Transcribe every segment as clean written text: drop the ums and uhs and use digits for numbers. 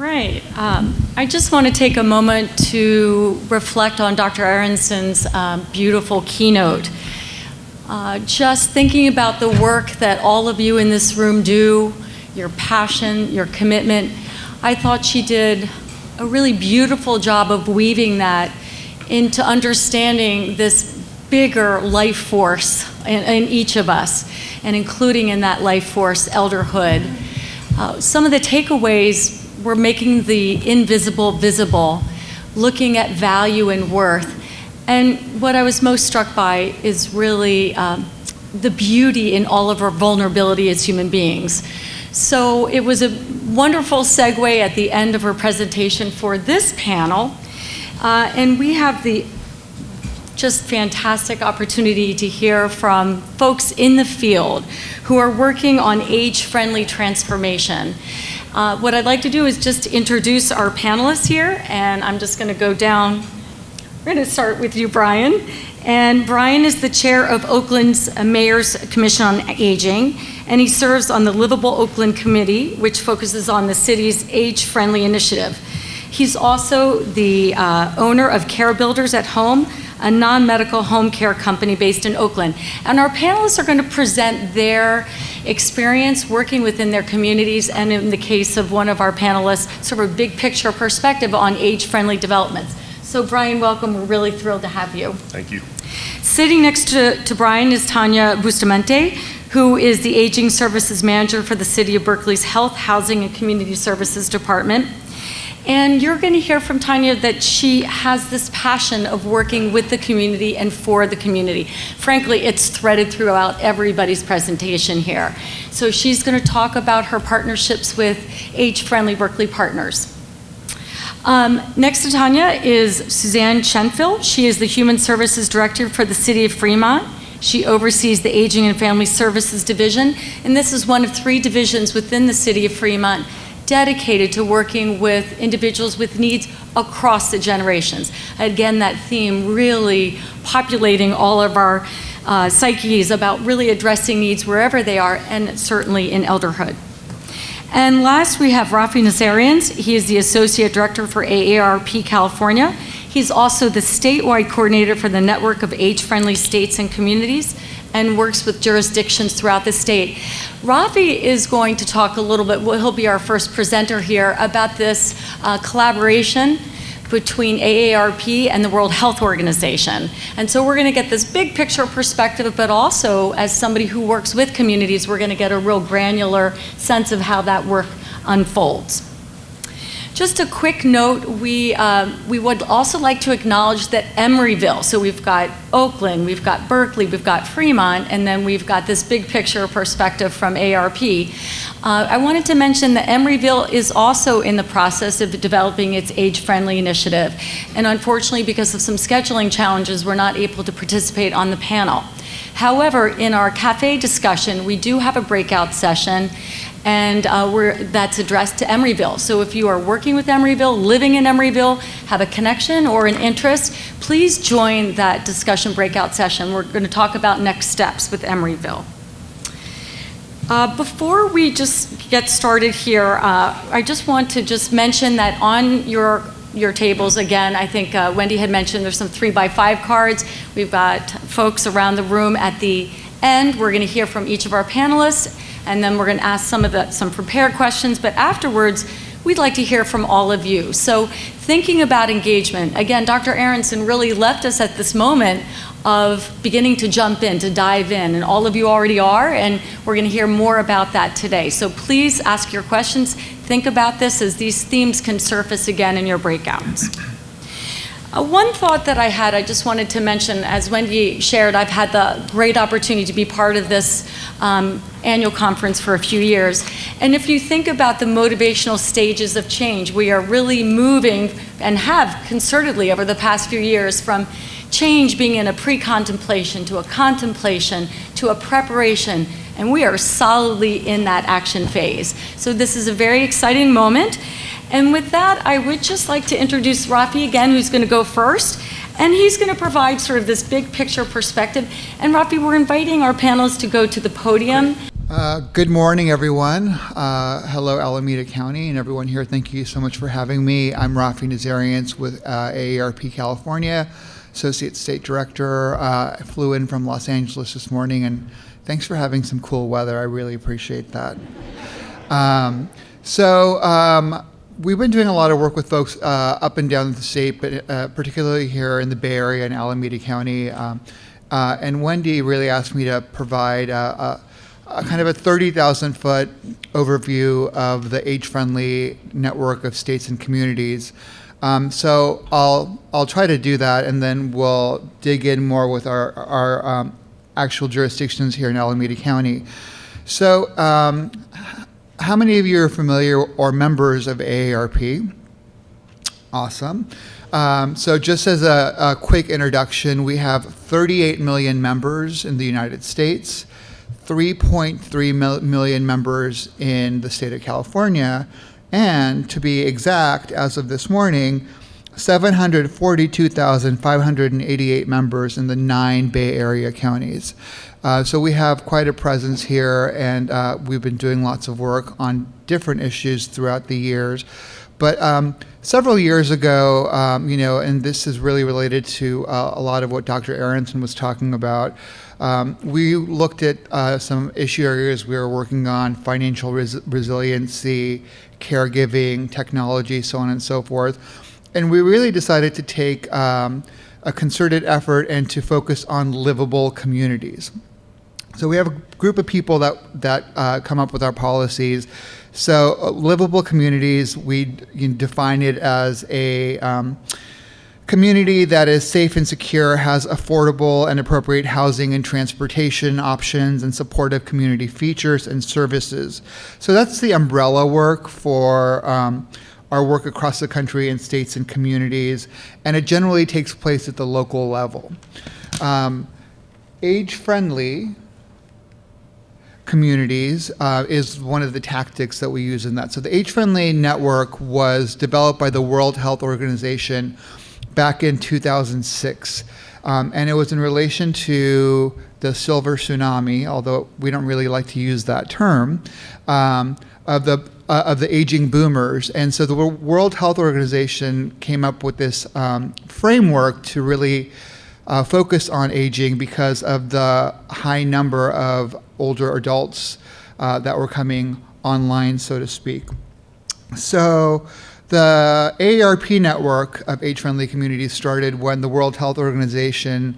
right. I just want to take a moment to reflect on Dr. Aronson's beautiful keynote. Just thinking about the work that all of you in this room do, your passion, your commitment, I thought she did a really beautiful job of weaving that into understanding this bigger life force in each of us, and including in that life force elderhood. Some of the takeaways were making the invisible visible, looking at value and worth. And what I was most struck by is really the beauty in all of our vulnerability as human beings. So it was a wonderful segue at the end of her presentation for this panel. And we have the just fantastic opportunity to hear from folks in the field who are working on age-friendly transformation. What I'd like to do is just introduce our panelists here, and I'm just going to go down. We're going to start with you, Brian. And Brian is the chair of Oakland's Mayor's Commission on Aging, and he serves on the Livable Oakland Committee, which focuses on the city's age-friendly initiative. He's also the owner of Care Builders at Home, a non-medical home care company based in Oakland. And our panelists are going to present their experience working within their communities, and in the case of one of our panelists, sort of a big picture perspective on age-friendly developments. So Brian, welcome. We're really thrilled to have you. Thank you. Sitting next to Brian is Tanya Bustamante, who is the Aging Services Manager for the City of Berkeley's Health, Housing, and Community Services Department. And you're going to hear from Tanya that she has this passion of working with the community and for the community. Frankly, it's threaded throughout everybody's presentation here. So she's going to talk about her partnerships with age-friendly Berkeley partners. Next to Tanya is Suzanne Chenfil. She is the Human Services Director for the City of Fremont. She oversees the Aging and Family Services Division, and this is one of 3 divisions within the City of Fremont dedicated to working with individuals with needs across the generations. Again, that theme really populating all of our psyches about really addressing needs wherever they are, and certainly in elderhood. And last, we have Rafi Nazarians. He is the Associate Director for AARP California. He's also the statewide coordinator for the Network of Age-Friendly States and Communities, and works with jurisdictions throughout the state. Rafi is going to talk a little bit, he'll be our first presenter here, about this collaboration between AARP and the World Health Organization. And so we're going to get this big picture perspective, but also as somebody who works with communities, we're going to get a real granular sense of how that work unfolds. Just a quick note, we would also like to acknowledge that Emeryville, so we've got Oakland, we've got Berkeley, we've got Fremont, and then we've got this big picture perspective from ARP. I wanted to mention that Emeryville is also in the process of developing its age-friendly initiative. And unfortunately, because of some scheduling challenges, we're not able to participate on the panel. However, in our cafe discussion, we do have a breakout session, and that's addressed to Emeryville. So if you are working with Emeryville, living in Emeryville, have a connection or an interest, please join that discussion breakout session. We're going to talk about next steps with Emeryville. Before we just get started here, I just want to just mention that on your tables, again, I think Wendy had mentioned there's some 3x5 cards. We've got folks around the room at the end. We're going to hear from each of our panelists, and then we're going to ask some prepared questions, but afterwards, we'd like to hear from all of you. So thinking about engagement, again, Dr. Aronson really left us at this moment of beginning to jump in, to dive in, and all of you already are, and we're going to hear more about that today. So please ask your questions. Think about this as these themes can surface again in your breakouts. One thought that I had, I just wanted to mention, as Wendy shared, I've had the great opportunity to be part of this annual conference for a few years. And if you think about the motivational stages of change, we are really moving, and have concertedly over the past few years, from change being in a pre-contemplation to a contemplation to a preparation, and we are solidly in that action phase. So this is a very exciting moment. And with that, I would just like to introduce Rafi again, who's going to go first. And he's going to provide sort of this big picture perspective. And Rafi, we're inviting our panelists to go to the podium. Good morning, everyone. Hello, Alameda County, and everyone here. Thank you so much for having me. I'm Rafi Nazarians with AARP California, Associate State Director. I flew in from Los Angeles this morning, and thanks for having some cool weather. I really appreciate that. We've been doing a lot of work with folks up and down the state, but particularly here in the Bay Area in Alameda County. And Wendy really asked me to provide a kind of a 30,000-foot overview of the age-friendly network of states and communities. So I'll try to do that, and then we'll dig in more with our actual jurisdictions here in Alameda County. So how many of you are familiar or members of AARP? Awesome. So just as a quick introduction, we have 38 million members in the United States, 3.3 million members in the state of California, and to be exact, as of this morning, 742,588 members in the 9 Bay Area counties. So we have quite a presence here, and we've been doing lots of work on different issues throughout the years. But several years ago, and this is really related to a lot of what Dr. Aronson was talking about, we looked at some issue areas we were working on: financial resiliency, caregiving, technology, so on and so forth. And we really decided to take a concerted effort and to focus on livable communities. So we have a group of people that come up with our policies. So livable communities, we define it as a community that is safe and secure, has affordable and appropriate housing and transportation options, and supportive community features and services. So that's the umbrella work for our work across the country in states and communities, and it generally takes place at the local level. Age-friendly communities is one of the tactics that we use in that. So the Age-Friendly Network was developed by the World Health Organization back in 2006. And it was in relation to the silver tsunami, although we don't really like to use that term, of the aging boomers. And so the World Health Organization came up with this framework to really focus on aging because of the high number of older adults that were coming online, so to speak. So the AARP network of age-friendly communities started when the World Health Organization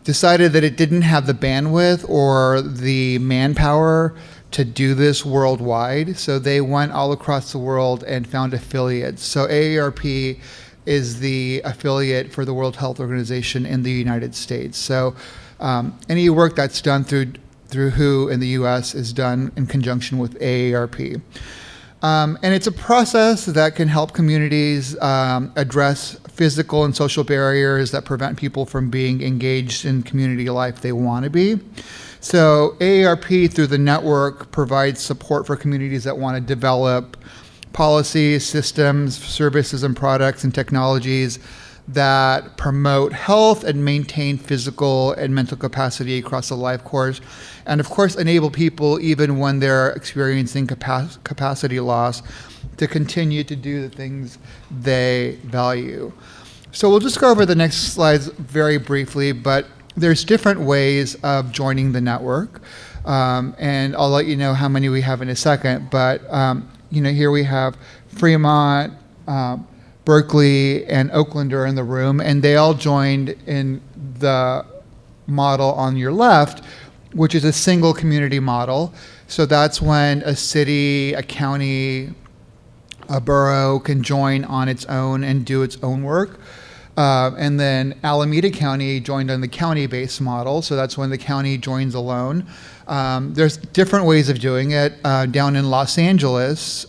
decided that it didn't have the bandwidth or the manpower to do this worldwide. So they went all across the world and found affiliates. So AARP is the affiliate for the World Health Organization in the United States. So any work that's done through WHO in the US is done in conjunction with AARP. And it's a process that can help communities address physical and social barriers that prevent people from being engaged in community life they want to be. So AARP, through the network, provides support for communities that want to develop policies, systems, services, and products and technologies that promote health and maintain physical and mental capacity across the life course, and of course enable people, even when they're experiencing capacity loss, to continue to do the things they value. So we'll just go over the next slides very briefly, but there's different ways of joining the network, and I'll let you know how many we have in a second, but here we have Fremont, Berkeley, and Oakland are in the room, and they all joined in the model on your left, which is a single community model. So that's when a city, a county, a borough can join on its own and do its own work. And then Alameda County joined on the county-based model, so that's when the county joins alone. There's different ways of doing it. Down in Los Angeles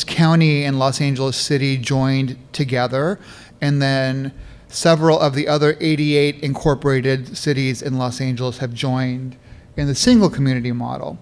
County and Los Angeles City joined together, and then several of the other 88 incorporated cities in Los Angeles have joined in the single community model.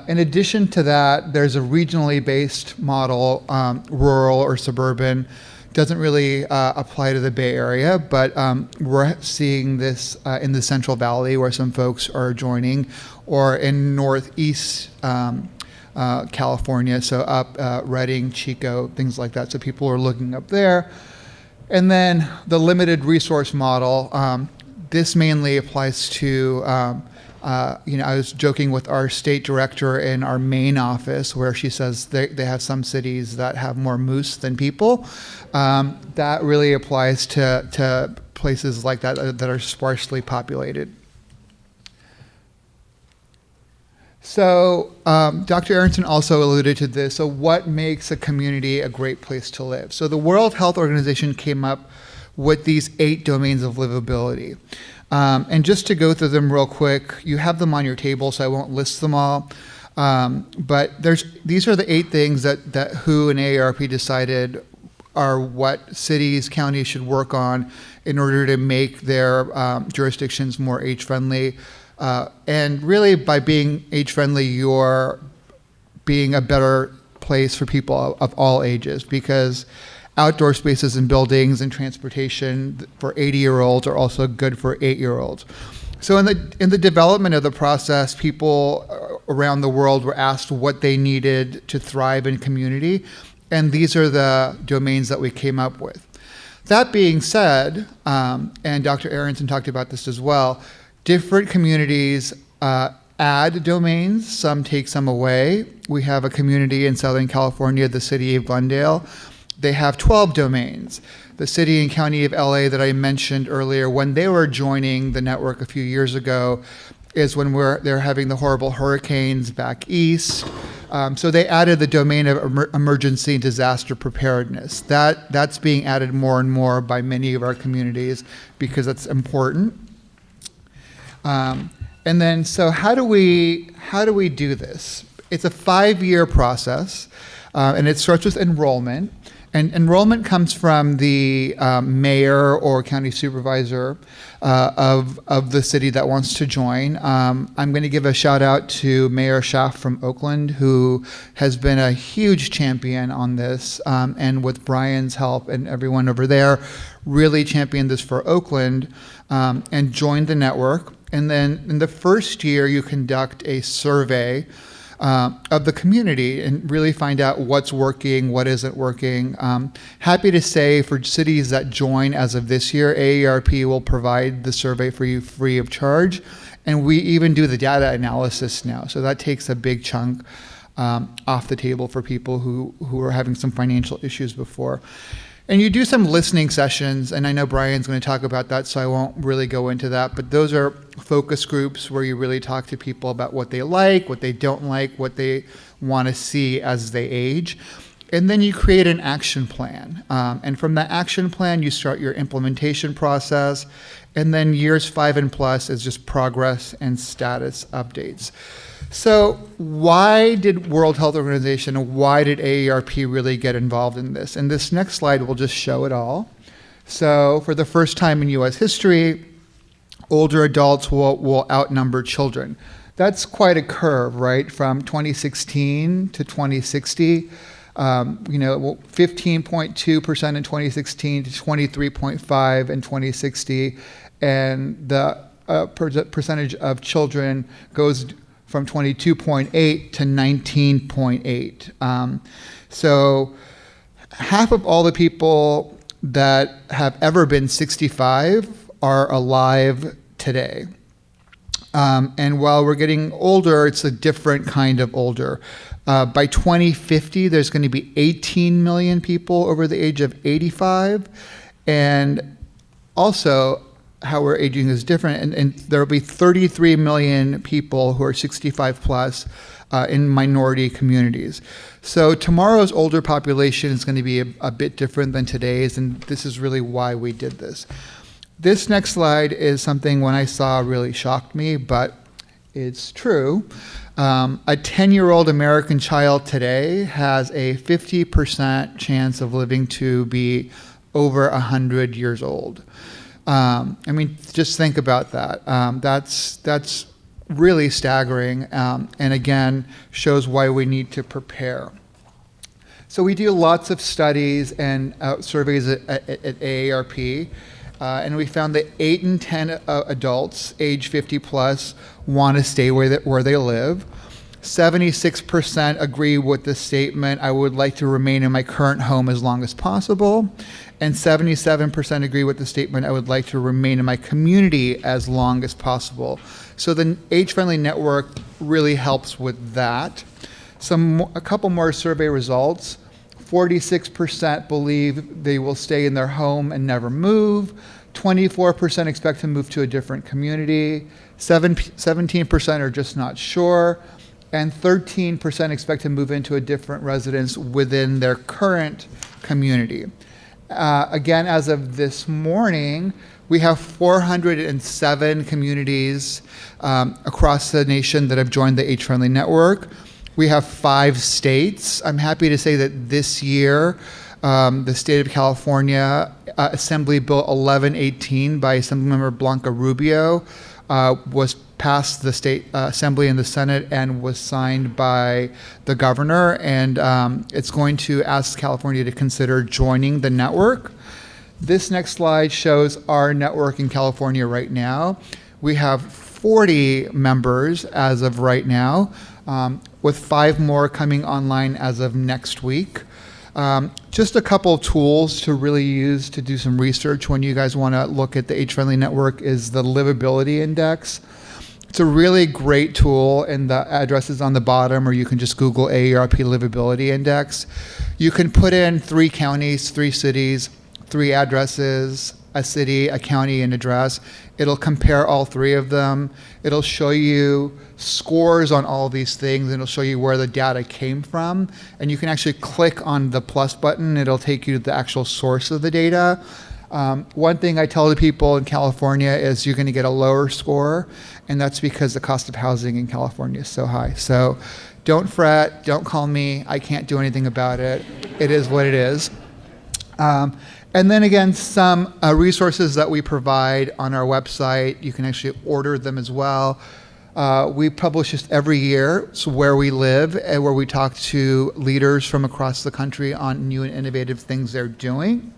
In addition to that, there's a regionally based model, rural or suburban, Doesn't really apply to the Bay Area, but we're seeing this in the Central Valley where some folks are joining, or in Northeast California, so up Redding, Chico, things like that. So people are looking up there. And then the limited resource model, this mainly applies to, I was joking with our state director in our main office where she says they have some cities that have more moose than people. That really applies to places like that that are sparsely populated. So Dr. Aronson also alluded to this. So what makes a community a great place to live? So the World Health Organization came up with these 8 domains of livability. And just to go through them real quick, you have them on your table, so I won't list them all. But these are the 8 things that WHO and AARP decided are what cities, counties should work on in order to make their jurisdictions more age-friendly. And really, by being age-friendly, you're being a better place for people of all ages, because outdoor spaces and buildings and transportation for 80-year-olds are also good for 8-year-olds. So in the development of the process, people around the world were asked what they needed to thrive in community, and these are the domains that we came up with. That being said, and Dr. Aronson talked about this as well, different communities add domains, some take some away. We have a community in Southern California, the city of Glendale. They have 12 domains. The city and county of LA that I mentioned earlier, when they were joining the network a few years ago, is when they're having the horrible hurricanes back east. So they added the domain of emergency and disaster preparedness. That's being added more and more by many of our communities because it's important. And then, so how do we do this? It's a 5-year process, and it starts with enrollment. And enrollment comes from the mayor or county supervisor of the city that wants to join. I'm going to give a shout out to Mayor Schaaf from Oakland, who has been a huge champion on this, and with Brian's help and everyone over there, really championed this for Oakland and joined the network. And then in the first year, you conduct a survey of the community and really find out what's working, what isn't working. Happy to say for cities that join as of this year, AARP will provide the survey for you free of charge. And we even do the data analysis now. So that takes a big chunk off the table for people who are having some financial issues before. And you do some listening sessions, and I know Brian's going to talk about that, so I won't really go into that, but those are focus groups where you really talk to people about what they like, what they don't like, what they want to see as they age. And then you create an action plan. And from that action plan, you start your implementation process. And then years 5 and plus is just progress and status updates. So why did World Health Organization and why did AARP really get involved in this? And this next slide will just show it all. So for the first time in US history, older adults will outnumber children. That's quite a curve, right? From 2016 to 2060, 15.2% in 2016 to 23.5% in 2060. And the percentage of children goes from 22.8 to 19.8. So half of all the people that have ever been 65 are alive today. And while we're getting older, it's a different kind of older. By 2050, there's going to be 18 million people over the age of 85. And also, how we're aging is different, and there will be 33 million people who are 65 plus in minority communities. So tomorrow's older population is going to be a bit different than today's, and this is really why we did this. This next slide is something when I saw really shocked me, but it's true. A 10-year-old American child today has a 50% chance of living to be over 100 years old. Just think about that. That's really staggering, and again, shows why we need to prepare. So we do lots of studies and surveys at AARP, and we found that 8 in 10 adults age 50 plus want to stay where they live. 76% agree with the statement, I would like to remain in my current home as long as possible. And 77% agree with the statement, I would like to remain in my community as long as possible. So the age-friendly network really helps with that. A couple more survey results. 46% believe they will stay in their home and never move. 24% expect to move to a different community. 17% are just not sure. And 13% expect to move into a different residence within their current community. Again, as of this morning, we have 407 communities across the nation that have joined the Age-Friendly Network. We have 5 states. I'm happy to say that this year, the state of California, Assembly Bill 1118 by Assemblymember Blanca Rubio was passed the state assembly and the Senate and was signed by the governor, and it's going to ask California to consider joining the network. This next slide shows our network in California right now. We have 40 members as of right now, with 5 more coming online as of next week. Just a couple tools to really use to do some research when you guys want to look at the Age-Friendly Network is the Livability Index. It's a really great tool, and the address is on the bottom, or you can just Google AARP Livability Index. You can put in 3 counties, 3 cities, 3 addresses, a city, a county, and address. It'll compare all 3 of them. It'll show you scores on all these things, and it'll show you where the data came from. And you can actually click on the plus button. It'll take you to the actual source of the data. One thing I tell the people in California is you're going to get a lower score, and that's because the cost of housing in California is so high. So don't fret, don't call me, I can't do anything about it. It is what it is. And then again, some resources that we provide on our website, you can actually order them as well. We publish this every year, so where we live, and where we talk to leaders from across the country on new and innovative things they're doing.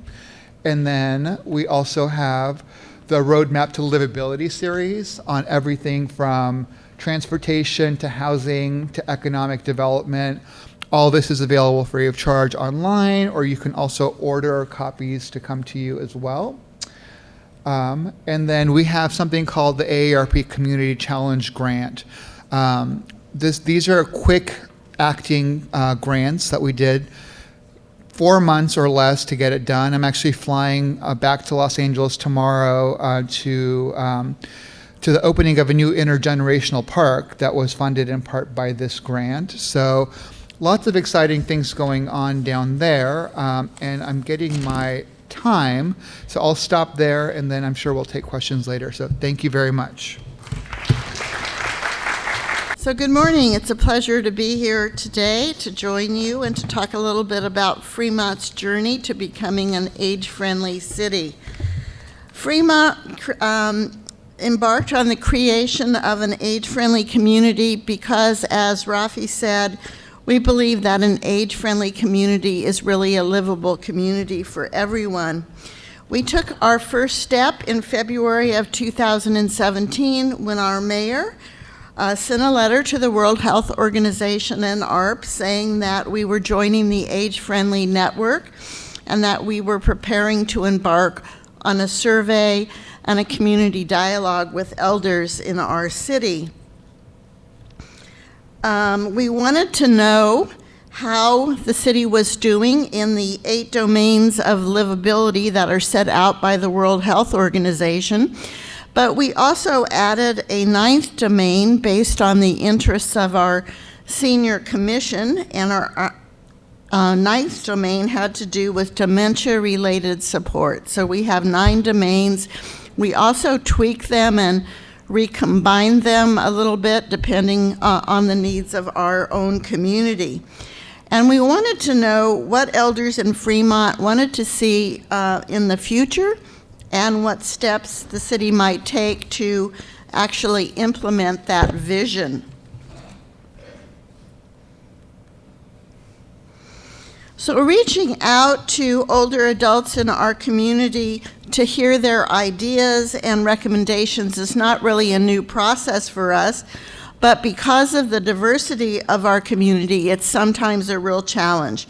And then we also have the Roadmap to Livability series on everything from transportation to housing to economic development. All this is available free of charge online, or you can also order copies to come to you as well. And then we have something called the AARP Community Challenge Grant. These are quick acting grants that we did 4 months or less to get it done. I'm actually flying back to Los Angeles tomorrow to the opening of a new intergenerational park that was funded in part by this grant. So lots of exciting things going on down there, and I'm getting my time, so I'll stop there, and then I'm sure we'll take questions later. So thank you very much. So good morning. It's a pleasure to be here today to join you and to talk a little bit about Fremont's journey to becoming an age-friendly city. Fremont embarked on the creation of an age-friendly community because, as Rafi said, we believe that an age-friendly community is really a livable community for everyone. We took our first step in February of 2017 when our mayor sent a letter to the World Health Organization and AARP saying that we were joining the Age-Friendly Network and that we were preparing to embark on a survey and a community dialogue with elders in our city. We wanted to know how the city was doing in the 8 domains of livability that are set out by the World Health Organization. But we also added a 9th domain based on the interests of our senior commission, and our 9th domain had to do with dementia-related support. So we have 9 domains. We also tweak them and recombine them a little bit depending on the needs of our own community. And we wanted to know what elders in Fremont wanted to see in the future, and what steps the city might take to actually implement that vision. So reaching out to older adults in our community to hear their ideas and recommendations is not really a new process for us, but because of the diversity of our community, it's sometimes a real challenge.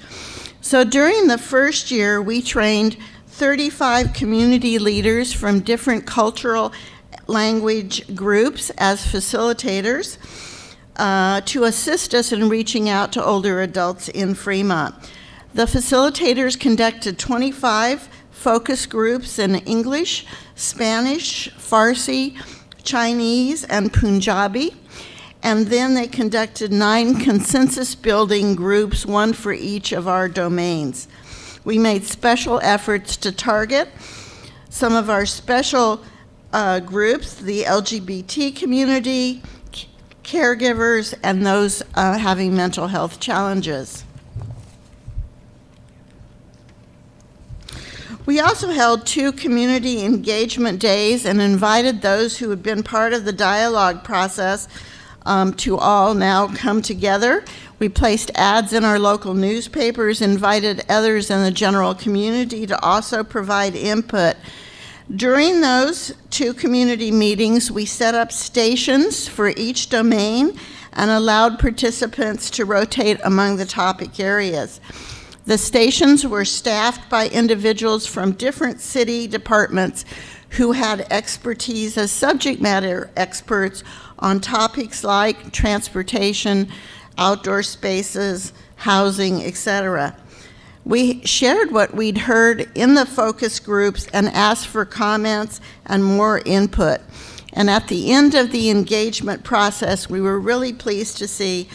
So during the first year, we trained 35 community leaders from different cultural language groups as facilitators to assist us in reaching out to older adults in Fremont. The facilitators conducted 25 focus groups in English, Spanish, Farsi, Chinese, and Punjabi. And then they conducted 9 consensus-building groups, one for each of our domains. We made special efforts to target some of our special groups, the LGBT community, caregivers, and those having mental health challenges. We also held 2 community engagement days and invited those who had been part of the dialogue process to all now come together. We placed ads in our local newspapers, invited others in the general community to also provide input. During those 2 community meetings, we set up stations for each domain and allowed participants to rotate among the topic areas. The stations were staffed by individuals from different city departments who had expertise as subject matter experts on topics like transportation, outdoor spaces, housing, etc. We shared what we'd heard in the focus groups and asked for comments and more input. And at the end of the engagement process, we were really pleased to see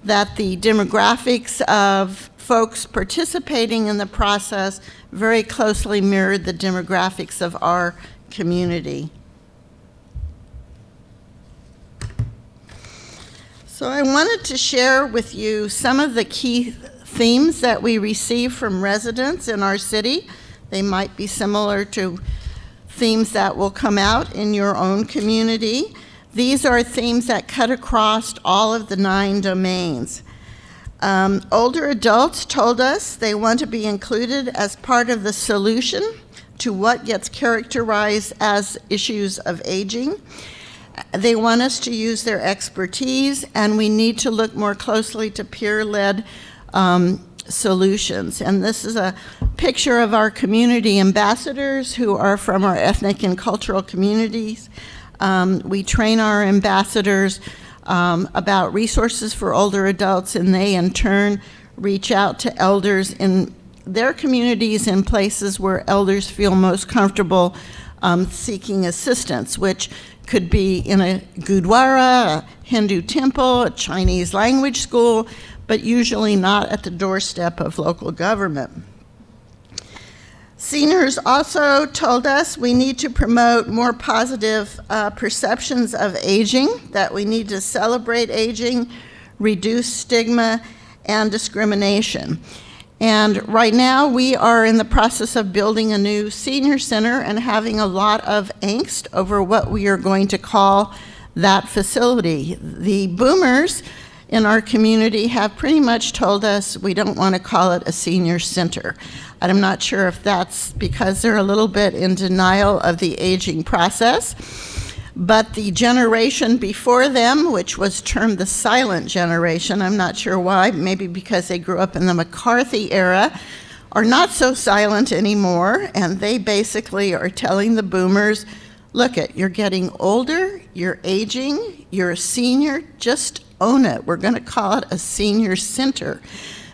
that the demographics of folks participating in the process very closely mirrored the demographics of our community. So I wanted to share with you some of the key themes that we receive from residents in our city. They might be similar to themes that will come out in your own community. These are themes that cut across all of the 9 domains. Older adults told us they want to be included as part of the solution to what gets characterized as issues of aging. They want us to use their expertise, and we need to look more closely to peer-led solutions. And this is a picture of our community ambassadors who are from our ethnic and cultural communities. We train our ambassadors about resources for older adults, and they in turn reach out to elders in their communities in places where elders feel most comfortable seeking assistance, which could be in a gurdwara, a Hindu temple, a Chinese language school, but usually not at the doorstep of local government. Seniors also told us we need to promote more positive perceptions of aging, that we need to celebrate aging, reduce stigma and discrimination. And right now we are in the process of building a new senior center and having a lot of angst over what we are going to call that facility. The boomers in our community have pretty much told us we don't want to call it a senior center. And I'm not sure if that's because they're a little bit in denial of the aging process, but the generation before them, which was termed the silent generation, I'm not sure why, maybe because they grew up in the McCarthy era, are not so silent anymore, and they basically are telling the boomers, look it, you're getting older, you're aging, you're a senior, just own it. We're going to call it a senior center.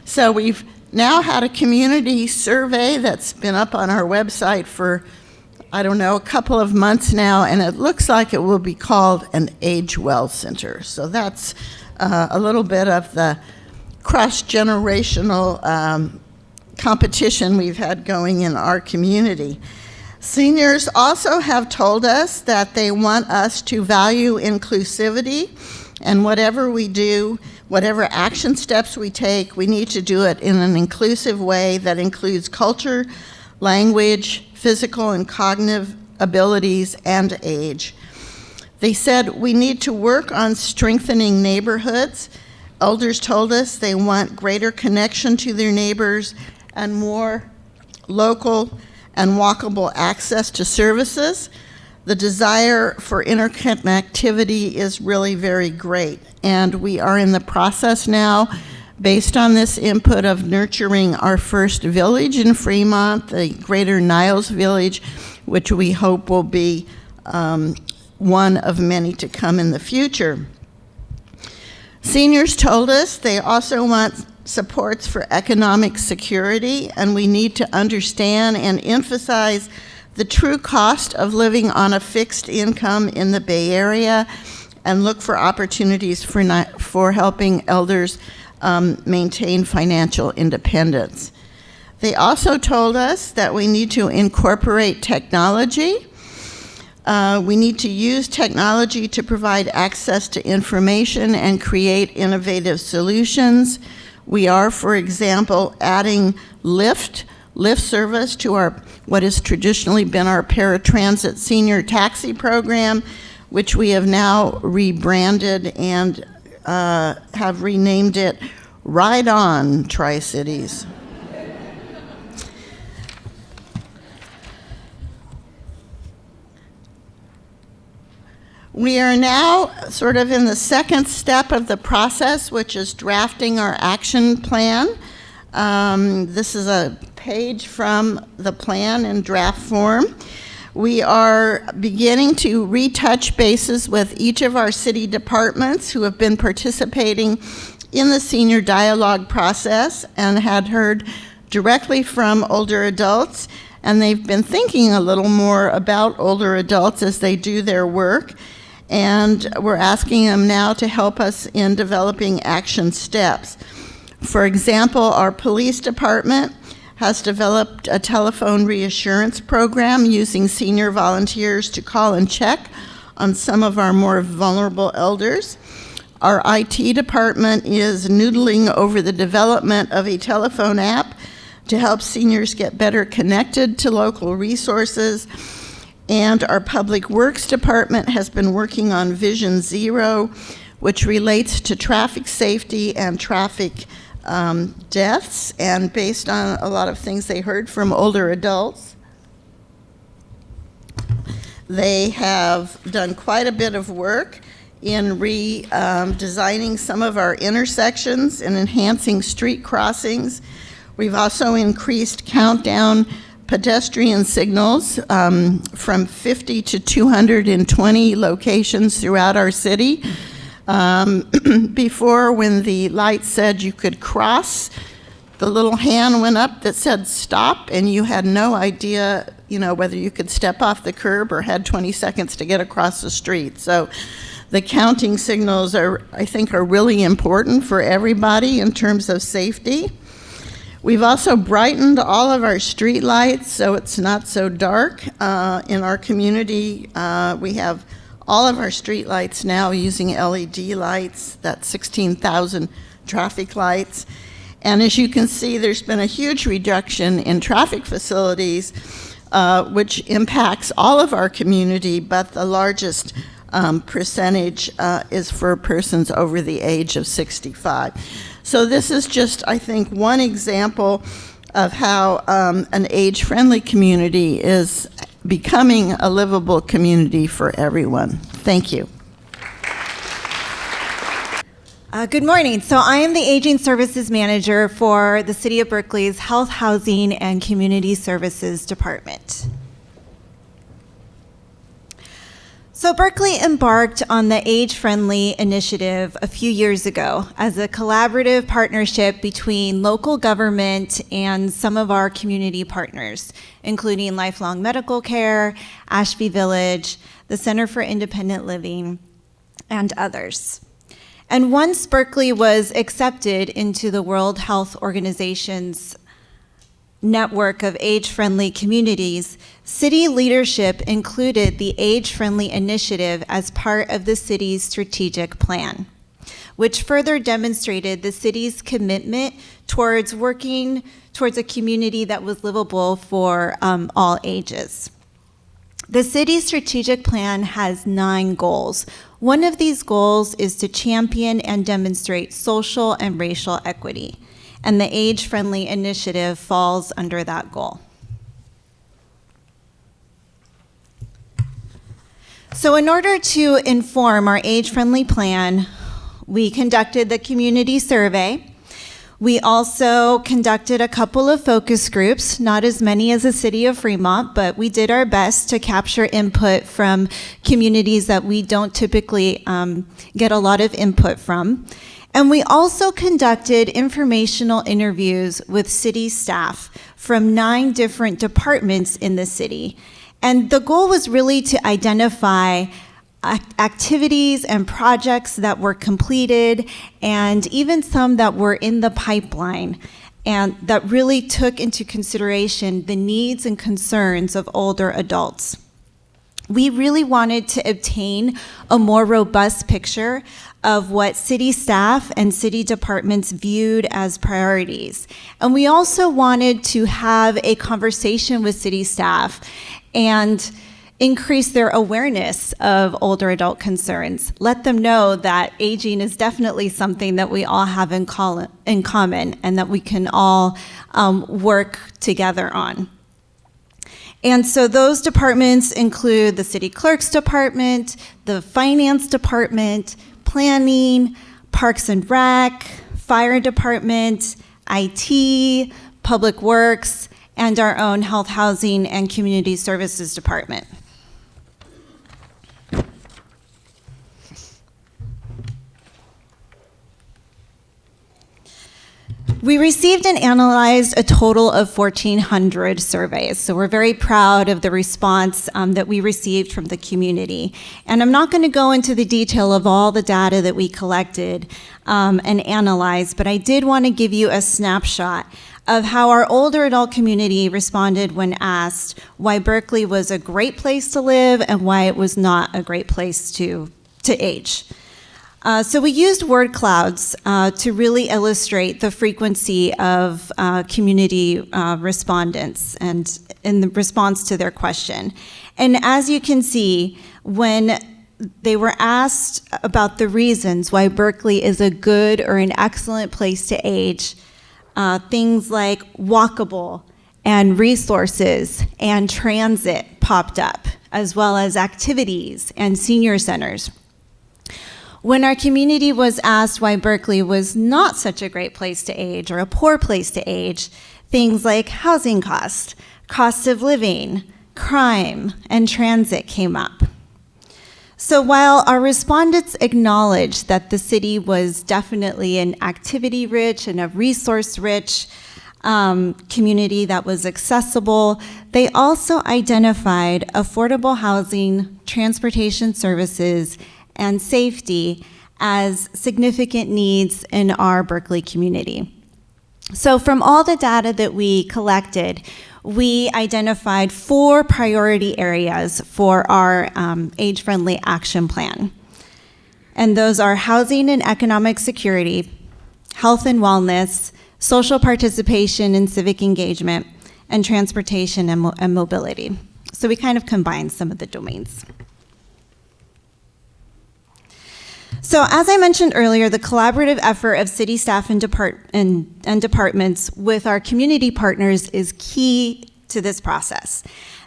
So we've now had a community survey that's been up on our website for, I don't know, a couple of months now, and it looks like it will be called an Age Well Center. So that's a little bit of the cross-generational competition we've had going in our community. Seniors also have told us that they want us to value inclusivity, and whatever we do, whatever action steps we take, we need to do it in an inclusive way that includes culture, language, physical and cognitive abilities, and age. They said we need to work on strengthening neighborhoods. Elders told us they want greater connection to their neighbors and more local and walkable access to services. The desire for interconnectivity is really very great, and we are in the process now, based on this input, of nurturing our first village in Fremont, the Greater Niles Village, which we hope will be one of many to come in the future. Seniors told us they also want supports for economic security, and we need to understand and emphasize the true cost of living on a fixed income in the Bay Area, and look for opportunities for helping elders maintain financial independence. They also told us that we need to incorporate technology. We need to use technology to provide access to information and create innovative solutions. We are, for example, adding Lyft service to what has traditionally been our paratransit senior taxi program, which we have now rebranded and have renamed it Ride On Tri-Cities. We are now sort of in the second step of the process, which is drafting our action plan. This is a page from the plan in draft form. We are beginning to retouch bases with each of our city departments who have been participating in the senior dialogue process and had heard directly from older adults, and they've been thinking a little more about older adults as they do their work. And we're asking them now to help us in developing action steps. For example, our police department has developed a telephone reassurance program using senior volunteers to call and check on some of our more vulnerable elders. Our IT department is noodling over the development of a telephone app to help seniors get better connected to local resources. And our Public Works Department has been working on Vision Zero, which relates to traffic safety and traffic deaths, and based on a lot of things they heard from older adults. They have done quite a bit of work in redesigning some of our intersections and enhancing street crossings. We've also increased countdown pedestrian signals from 50 to 220 locations throughout our city. Before, when the light said you could cross, the little hand went up that said stop, and you had no idea, whether you could step off the curb or had 20 seconds to get across the street. So the counting signals I think are really important for everybody in terms of safety. We've also brightened all of our street lights so it's not so dark. In our community, we have all of our street lights now using LED lights, that's 16,000 traffic lights. And as you can see, there's been a huge reduction in traffic facilities, which impacts all of our community, but the largest percentage is for persons over the age of 65. So this is just, I think, one example of how an age-friendly community is becoming a livable community for everyone. Thank you. Good morning. So I am the Aging Services Manager for the City of Berkeley's Health, Housing, and Community Services Department. So Berkeley embarked on the Age-Friendly Initiative a few years ago as a collaborative partnership between local government and some of our community partners, including Lifelong Medical Care, Ashby Village, the Center for Independent Living, and others. And once Berkeley was accepted into the World Health Organization's network of age-friendly communities, city leadership included the Age-Friendly Initiative as part of the city's strategic plan, which further demonstrated the city's commitment towards working towards a community that was livable for all ages. The city's strategic plan has 9 goals, One of these goals is to champion and demonstrate social and racial equity, and the Age-Friendly Initiative falls under that goal. So in order to inform our age-friendly plan, we conducted the community survey. We also conducted a couple of focus groups, not as many as the city of Fremont, but we did our best to capture input from communities that we don't typically get a lot of input from. And we also conducted informational interviews with city staff from 9 different departments in the city. And the goal was really to identify activities and projects that were completed and even some that were in the pipeline and that really took into consideration the needs and concerns of older adults. We really wanted to obtain a more robust picture of what city staff and city departments viewed as priorities. And we also wanted to have a conversation with city staff and increase their awareness of older adult concerns. Let them know that aging is definitely something that we all have in common and that we can all work together on. And so those departments include the city clerk's department, the finance department, planning, parks and rec, fire department, IT, public works, and our own health, housing, and community services department. We received and analyzed a total of 1,400 surveys, so we're very proud of the response that we received from the community. And I'm not going to go into the detail of all the data that we collected and analyzed, but I did want to give you a snapshot of how our older adult community responded when asked why Berkeley was a great place to live and why it was not a great place to age. So we used word clouds to really illustrate the frequency of community respondents and in the response to their question. And as you can see, when they were asked about the reasons why Berkeley is a good or an excellent place to age, things like walkable and resources and transit popped up, as well as activities and senior centers. When our community was asked why Berkeley was not such a great place to age or a poor place to age, things like housing cost, cost of living, crime, and transit came up. So while our respondents acknowledged that the city was definitely an activity-rich and a resource-rich community that was accessible, they also identified affordable housing, transportation services, and safety as significant needs in our Berkeley community. So from all the data that we collected, we identified 4 priority areas for our age-friendly action plan. And those are housing and economic security, health and wellness, social participation and civic engagement, and transportation and mobility. So we kind of combined some of the domains. So as I mentioned earlier, the collaborative effort of city staff and departments with our community partners is key to this process.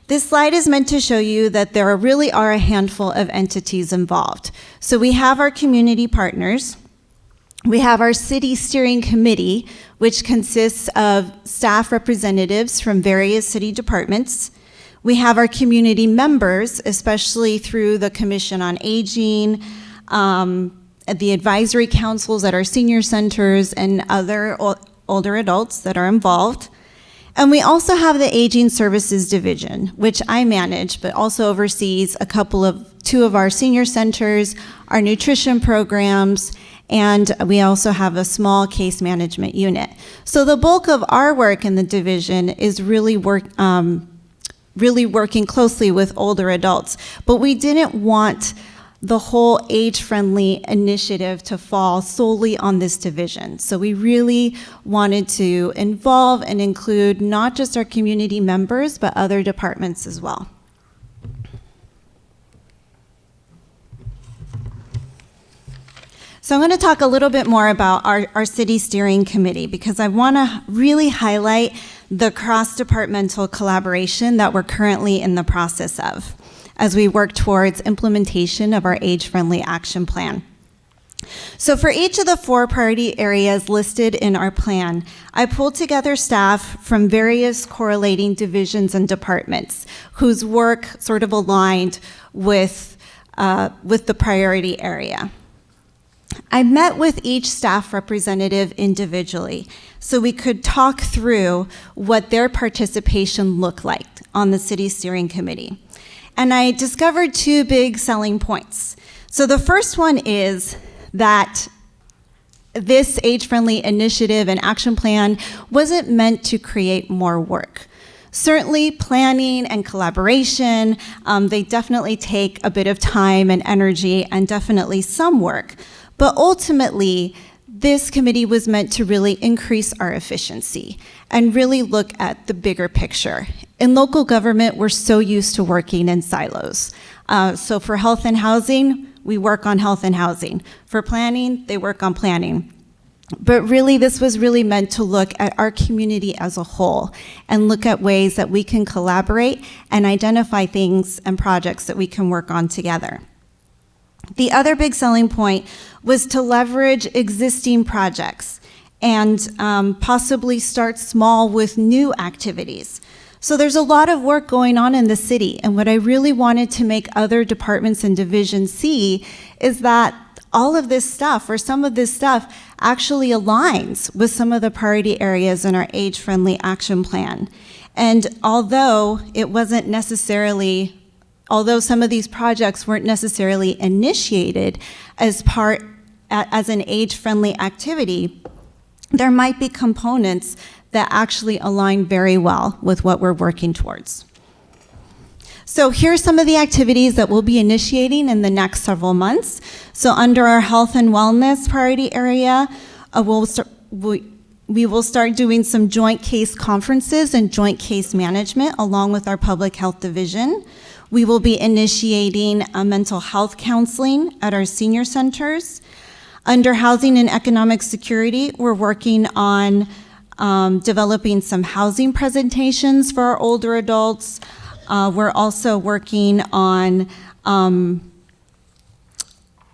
This slide is meant to show you that there really are a handful of entities involved. So we have our community partners, we have our city steering committee, which consists of staff representatives from various city departments. We have our community members, especially through the Commission on Aging, the advisory councils at our senior centers, and other older adults that are involved. And we also have the Aging Services Division, which I manage, but also oversees 2 of our senior centers, our nutrition programs, and we also have a small case management unit. So the bulk of our work in the division is really working closely with older adults, but we didn't want the whole age-friendly initiative to fall solely on this division. So we really wanted to involve and include not just our community members, but other departments as well. So I'm going to talk a little bit more about our city steering committee because I want to really highlight the cross-departmental collaboration that we're currently in the process of as we work towards implementation of our age-friendly action plan. So for each of the 4 priority areas listed in our plan, I pulled together staff from various correlating divisions and departments whose work sort of aligned with the priority area. I met with each staff representative individually so we could talk through what their participation looked like on the city steering committee. And I discovered 2 big selling points. So the first one is that this age-friendly initiative and action plan wasn't meant to create more work. Certainly planning and collaboration, they definitely take a bit of time and energy and definitely some work. But ultimately, this committee was meant to really increase our efficiency and really look at the bigger picture. In local government, we're so used to working in silos. So for health and housing, we work on health and housing. For planning, they work on planning. But really, this was really meant to look at our community as a whole and look at ways that we can collaborate and identify things and projects that we can work on together. The other big selling point was to leverage existing projects and possibly start small with new activities. So there's a lot of work going on in the city, and what I really wanted to make other departments and divisions see is that all of this stuff, or some of this stuff, actually aligns with some of the priority areas in our age-friendly action plan. And although some of these projects weren't necessarily initiated as an age-friendly activity, there might be components that actually align very well with what we're working towards. So here's some of the activities that we'll be initiating in the next several months. So under our health and wellness priority area, we will start doing some joint case conferences and joint case management along with our public health division. We will be initiating a mental health counseling at our senior centers. Under housing and economic security, we're working on developing some housing presentations for our older adults. We're also working on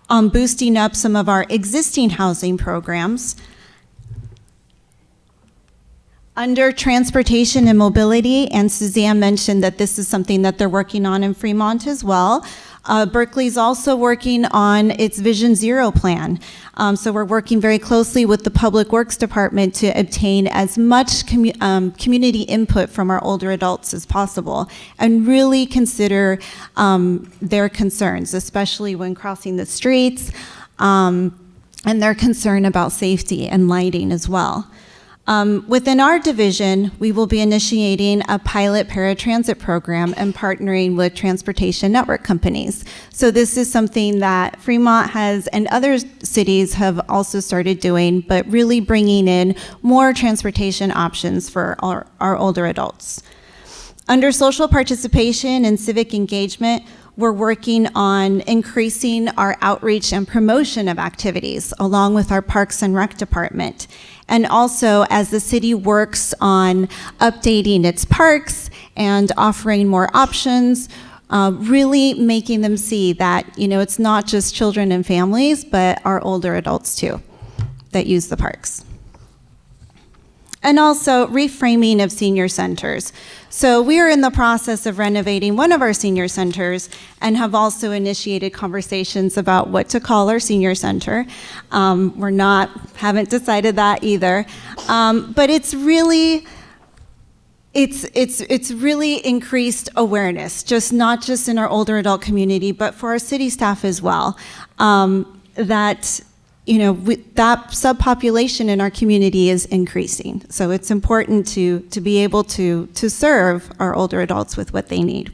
boosting up some of our existing housing programs. Under transportation and mobility, and Suzanne mentioned that this is something that they're working on in Fremont as well. Berkeley's also working on its Vision Zero plan. So we're working very closely with the Public Works Department to obtain as much community input from our older adults as possible and really consider their concerns, especially when crossing the streets, and their concern about safety and lighting as well. Within our division, we will be initiating a pilot paratransit program and partnering with transportation network companies. So this is something that Fremont has and other cities have also started doing, but really bringing in more transportation options for our older adults. Under social participation and civic engagement, we're working on increasing our outreach and promotion of activities along with our Parks and Rec department. And also, as the city works on updating its parks and offering more options, really making them see that, it's not just children and families, but our older adults too that use the parks. And also reframing of senior centers. So we are in the process of renovating one of our senior centers and have also initiated conversations about what to call our senior center. Haven't decided that either. But it's really increased awareness, not just in our older adult community, but for our city staff as well, that that subpopulation in our community is increasing. So it's important to be able to serve our older adults with what they need.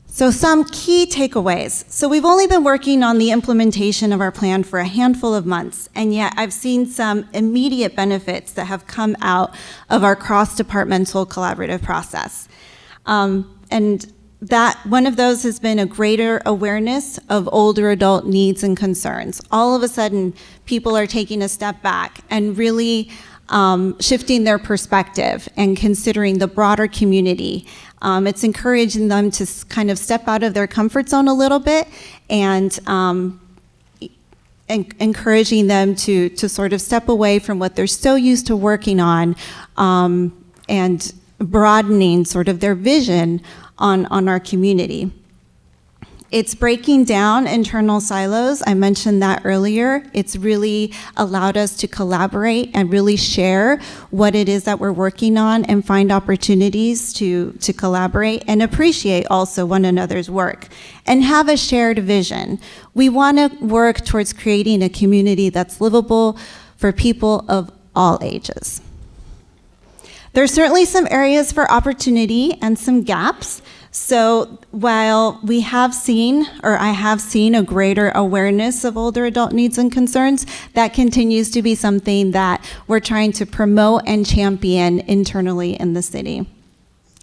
So some key takeaways. So we've only been working on the implementation of our plan for a handful of months, and yet I've seen some immediate benefits that have come out of our cross-departmental collaborative process. And that one of those has been a greater awareness of older adult needs and concerns. All of a sudden, people are taking a step back and really shifting their perspective and considering the broader community. It's encouraging them to kind of step out of their comfort zone a little bit and encouraging them to sort of step away from what they're so used to working on, and broadening sort of their vision on our community. It's breaking down internal silos. I mentioned that earlier. It's really allowed us to collaborate and really share what it is that we're working on and find opportunities to collaborate and appreciate also one another's work and have a shared vision. We want to work towards creating a community that's livable for people of all ages. There's certainly some areas for opportunity and some gaps. So while we have seen, or I have seen, a greater awareness of older adult needs and concerns, that continues to be something that we're trying to promote and champion internally in the city.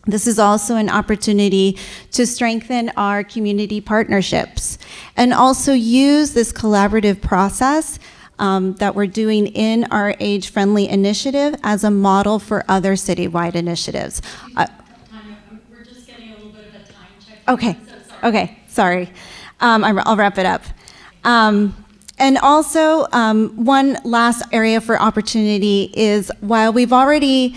This is also an opportunity to strengthen our community partnerships and also use this collaborative process that we're doing in our age-friendly initiative as a model for other citywide initiatives. We're just getting a little bit of a time check. Okay. So sorry. Okay. Sorry. I'll wrap it up. And also, one last area for opportunity is, while we've already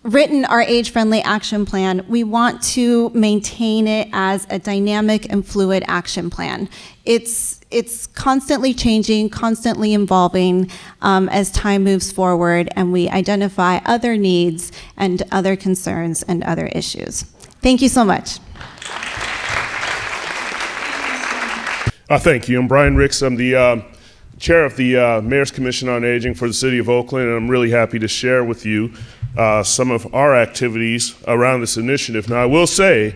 written our age-friendly action plan, we want to maintain it as a dynamic and fluid action plan. It's constantly changing, constantly evolving as time moves forward, and we identify other needs and other concerns and other issues. Thank you so much. Thank you. I'm Brian Ricks. I'm the chair of the Mayor's Commission on Aging for the City of Oakland, and I'm really happy to share with you some of our activities around this initiative. Now, I will say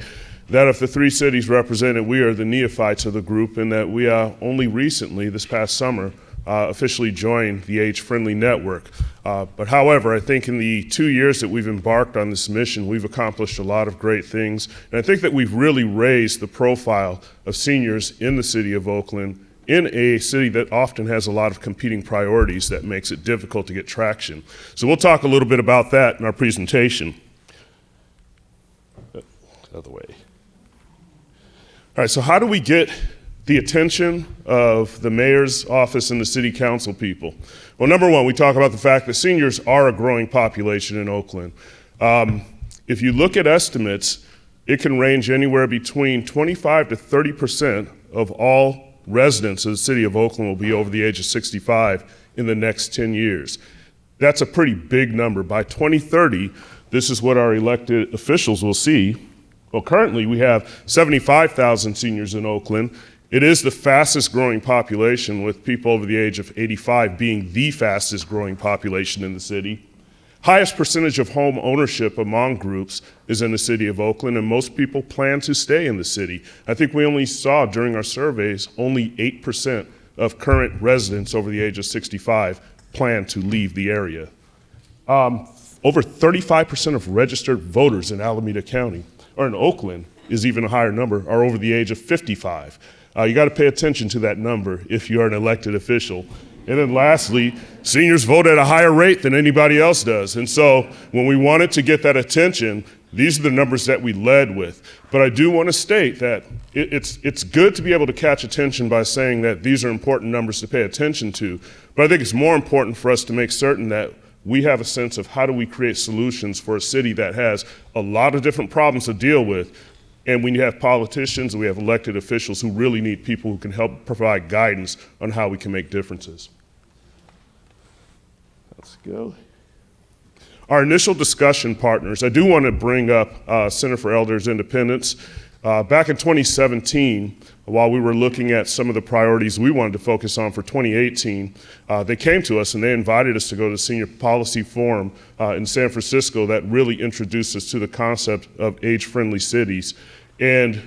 that of the three cities represented, we are the neophytes of the group, and that we only recently, this past summer, officially joined the Age-Friendly Network. But however, I think in the 2 years that we've embarked on this mission, we've accomplished a lot of great things. And I think that we've really raised the profile of seniors in the city of Oakland, in a city that often has a lot of competing priorities that makes it difficult to get traction. So we'll talk a little bit about that in our presentation. Other way. All right, so how do we get the attention of the mayor's office and the city council people? Well, number one, we talk about the fact that seniors are a growing population in Oakland. If you look at estimates, it can range anywhere between 25 to 30% of all residents of the city of Oakland will be over the age of 65 in the next 10 years. That's a pretty big number. By 2030, this is what our elected officials will see. Well, currently we have 75,000 seniors in Oakland. It is the fastest growing population, with people over the age of 85 being the fastest growing population in the city. Highest percentage of home ownership among groups is in the city of Oakland, and most people plan to stay in the city. I think we only saw during our surveys only 8% of current residents over the age of 65 plan to leave the area. Over 35% of registered voters in Alameda County, or in Oakland is even a higher number, are over the age of 55. You got to pay attention to that number if you are an elected official. And then lastly, seniors vote at a higher rate than anybody else does. And so when we wanted to get that attention, these are the numbers that we led with. But I do want to state that it's good to be able to catch attention by saying that these are important numbers to pay attention to. But I think it's more important for us to make certain that we have a sense of how do we create solutions for a city that has a lot of different problems to deal with. And when you have politicians and we have elected officials who really need people who can help provide guidance on how we can make differences. Let's go. Our initial discussion partners, I do want to bring up Center for Elders Independence. Back in 2017, while we were looking at some of the priorities we wanted to focus on for 2018, they came to us and they invited us to go to the Senior Policy Forum in San Francisco that really introduced us to the concept of age-friendly cities. And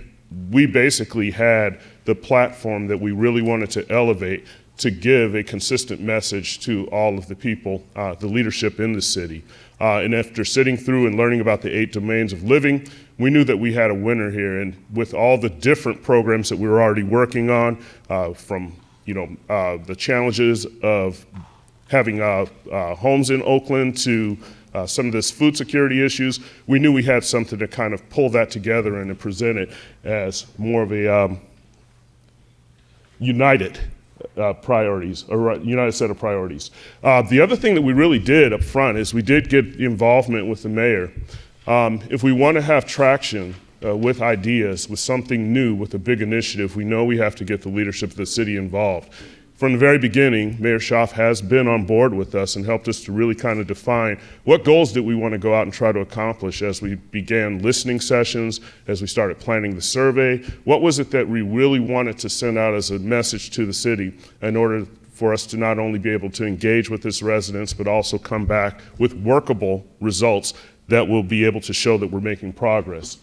we basically had the platform that we really wanted to elevate to give a consistent message to all of the people, the leadership in the city. And after sitting through and learning about the 8 domains of living, we knew that we had a winner here. And with all the different programs that we were already working on, from the challenges of having homes in Oakland to some of this food security issues, we knew we had something to kind of pull that together and to present it as more of a united priorities, or united set of priorities. The other thing that we really did up front is we did get involvement with the mayor. If we want to have traction with ideas, with something new, with a big initiative, we know we have to get the leadership of the city involved. From the very beginning, Mayor Schaaf has been on board with us and helped us to really kind of define what goals did we want to go out and try to accomplish as we began listening sessions, as we started planning the survey. What was it that we really wanted to send out as a message to the city in order for us to not only be able to engage with its residents, but also come back with workable results that will be able to show that we're making progress.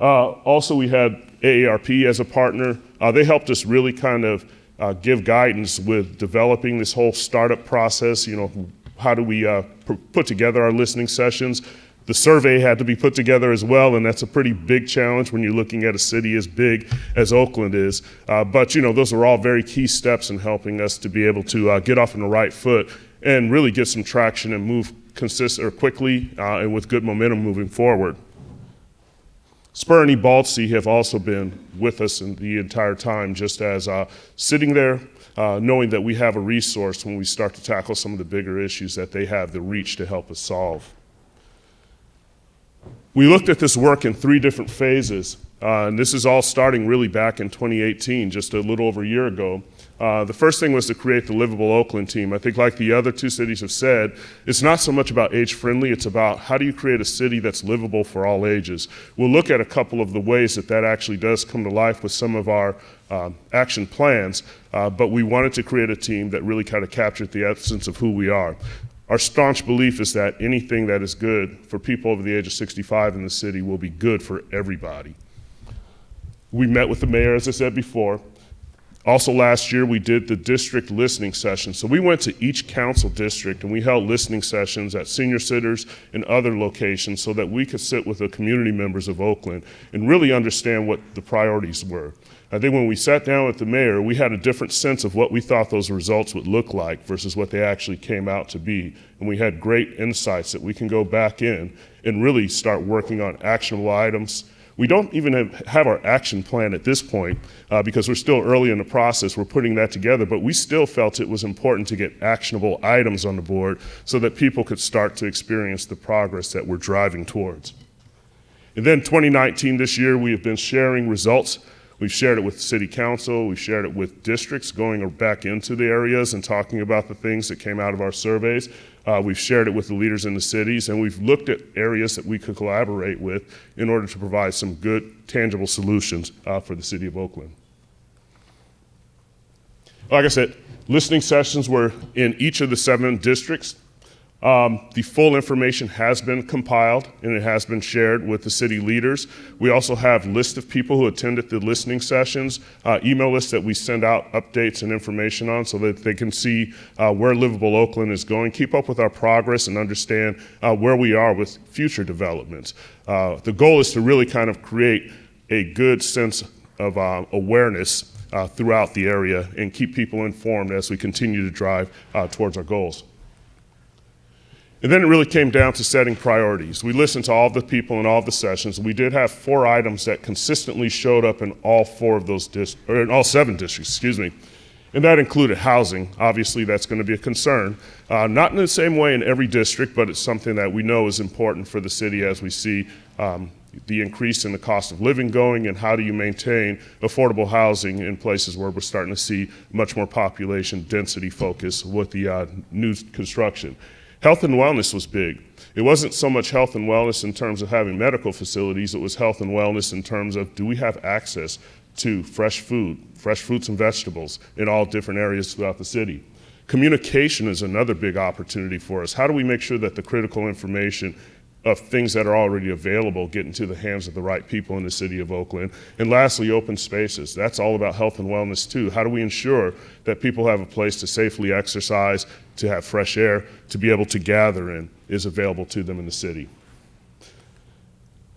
Also, we had AARP as a partner. They helped us really kind of give guidance with developing this whole startup process. How do we put together our listening sessions? The survey had to be put together as well, and that's a pretty big challenge when you're looking at a city as big as Oakland is. But those are all very key steps in helping us to be able to get off on the right foot and really get some traction and move quickly and with good momentum moving forward. Spur and Ebaldsey have also been with us in the entire time, just as sitting there, knowing that we have a resource when we start to tackle some of the bigger issues that they have the reach to help us solve. We looked at this work in 3 different phases, and this is all starting really back in 2018, just a little over a year ago. The first thing was to create the Livable Oakland team. I think like the other 2 cities have said, it's not so much about age-friendly, it's about how do you create a city that's livable for all ages. We'll look at a couple of the ways that that actually does come to life with some of our action plans, but we wanted to create a team that really kind of captured the essence of who we are. Our staunch belief is that anything that is good for people over the age of 65 in the city will be good for everybody. We met with the mayor, as I said before. Also last year, we did the district listening session. So we went to each council district and we held listening sessions at senior centers and other locations so that we could sit with the community members of Oakland and really understand what the priorities were. I think when we sat down with the mayor, we had a different sense of what we thought those results would look like versus what they actually came out to be. And we had great insights that we can go back in and really start working on actionable items. We don't even have our action plan at this point because we're still early in the process. We're putting that together, but we still felt it was important to get actionable items on the board so that people could start to experience the progress that we're driving towards. And then 2019, this year, we have been sharing results. We've shared it with city council, we've shared it with districts, going back into the areas and talking about the things that came out of our surveys. We've shared it with the leaders in the cities, and we've looked at areas that we could collaborate with in order to provide some good, tangible solutions for the city of Oakland. Like I said, listening sessions were in each of the 7 districts. The full information has been compiled and it has been shared with the city leaders. We also have lists of people who attended the listening sessions, email lists that we send out updates and information on so that they can see where Livable Oakland is going, keep up with our progress and understand where we are with future developments. The goal is to really kind of create a good sense of awareness throughout the area and keep people informed as we continue to drive towards our goals. And then it really came down to setting priorities. We listened to all the people in all the sessions. We did have 4 items that consistently showed up in all 4 of those in all 7 districts, excuse me. And that included housing. Obviously, that's going to be a concern. Not in the same way in every district, but it's something that we know is important for the city as we see the increase in the cost of living going, and how do you maintain affordable housing in places where we're starting to see much more population density focus with the new construction. Health and wellness was big. It wasn't so much health and wellness in terms of having medical facilities, it was health and wellness in terms of do we have access to fresh food, fresh fruits and vegetables in all different areas throughout the city. Communication is another big opportunity for us. How do we make sure that the critical information of things that are already available get into the hands of the right people in the city of Oakland? And lastly, open spaces. That's all about health and wellness too. How do we ensure that people have a place to safely exercise, to have fresh air, to be able to gather in is available to them in the city?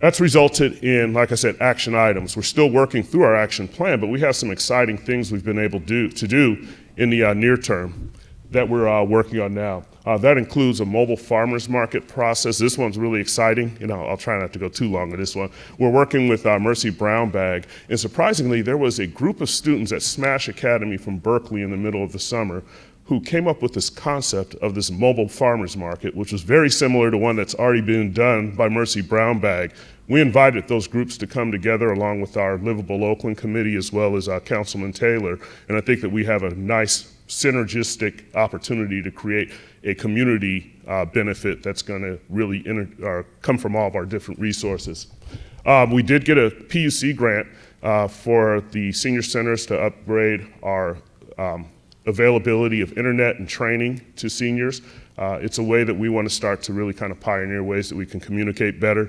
That's resulted in, like I said, action items. We're still working through our action plan, but we have some exciting things we've been able to do in the near term that we're working on now. That includes a mobile farmers market process. This one's really exciting. I'll try not to go too long on this one. We're working with Mercy Brown Bag, and surprisingly, there was a group of students at Smash Academy from Berkeley in the middle of the summer who came up with this concept of this mobile farmers market, which was very similar to one that's already been done by Mercy Brown Bag. We invited those groups to come together along with our Livable Oakland Committee as well as Councilman Taylor, and I think that we have a nice synergistic opportunity to create a community benefit that's going to really come from all of our different resources. We did get a PUC grant for the senior centers to upgrade our availability of internet and training to seniors. It's a way that we want to start to really kind of pioneer ways that we can communicate better.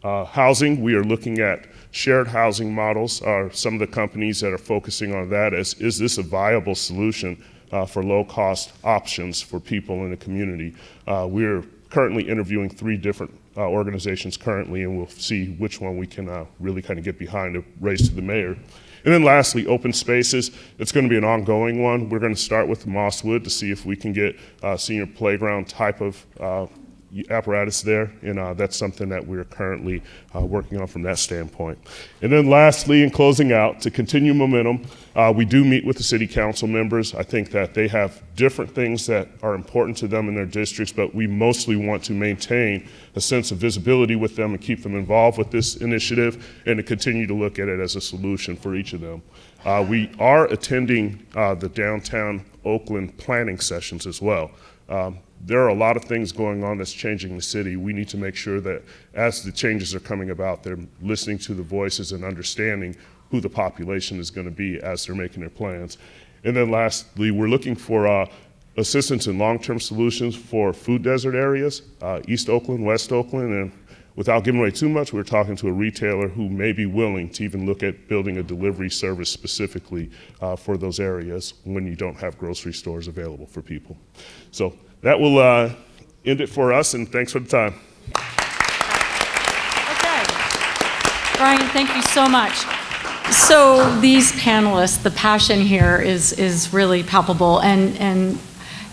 Housing, we are looking at shared housing models. Some of the companies that are focusing on that is this a viable solution for low-cost options for people in the community? We're currently interviewing 3 different organizations currently, and we'll see which one we can really kind of get behind to raise to the mayor. And then lastly, open spaces. It's going to be an ongoing one. We're going to start with Mosswood to see if we can get senior playground type of apparatus there, and that's something that we're currently working on from that standpoint. And then lastly, in closing out, to continue momentum, we do meet with the city council members. I think that they have different things that are important to them in their districts, but we mostly want to maintain a sense of visibility with them and keep them involved with this initiative and to continue to look at it as a solution for each of them. We are attending the downtown Oakland planning sessions as well. There are a lot of things going on that's changing the city. We need to make sure that as the changes are coming about, they're listening to the voices and understanding who the population is going to be as they're making their plans. And then lastly, we're looking for assistance in long-term solutions for food desert areas, East Oakland, West Oakland, and without giving away too much, we're talking to a retailer who may be willing to even look at building a delivery service specifically for those areas when you don't have grocery stores available for people. So that will end it for us, and thanks for the time. Okay. Brian, thank you so much. So these panelists, the passion here is really palpable and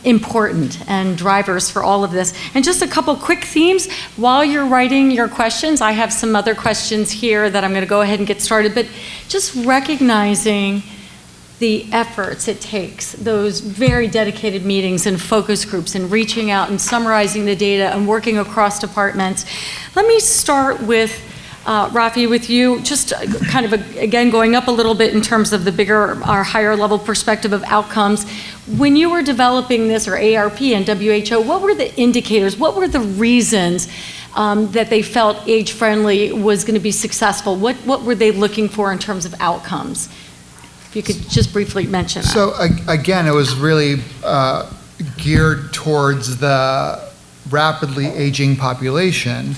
important and drivers for all of this. And just a couple quick themes. While you're writing your questions, I have some other questions here that I'm going to go ahead and get started, but just recognizing the efforts it takes, those very dedicated meetings and focus groups and reaching out and summarizing the data and working across departments. Let me start with Rafi, with you, just kind of, again, going up a little bit in terms of the bigger or higher level perspective of outcomes. When you were developing this, or ARP and WHO, what were the indicators? What were the reasons that they felt age-friendly was going to be successful? What were they looking for in terms of outcomes? If you could just briefly mention that. So again, it was really geared towards the rapidly aging population.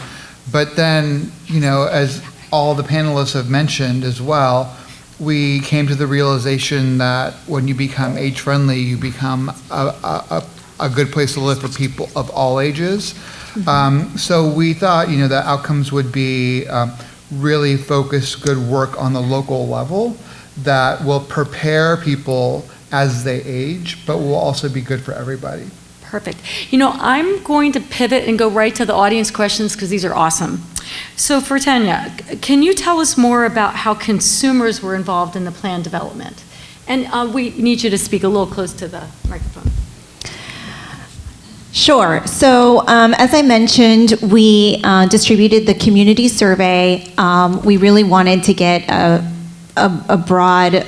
But then, as all the panelists have mentioned as well, we came to the realization that when you become age-friendly, you become a good place to live for people of all ages. Mm-hmm. So we thought, the outcomes would be really focused good work on the local level that will prepare people as they age, but will also be good for everybody. Perfect. I'm going to pivot and go right to the audience questions because these are awesome. So for Tanya, can you tell us more about how consumers were involved in the plan development? And we need you to speak a little close to the microphone. Sure. So as I mentioned, we distributed the community survey. We really wanted to get a broad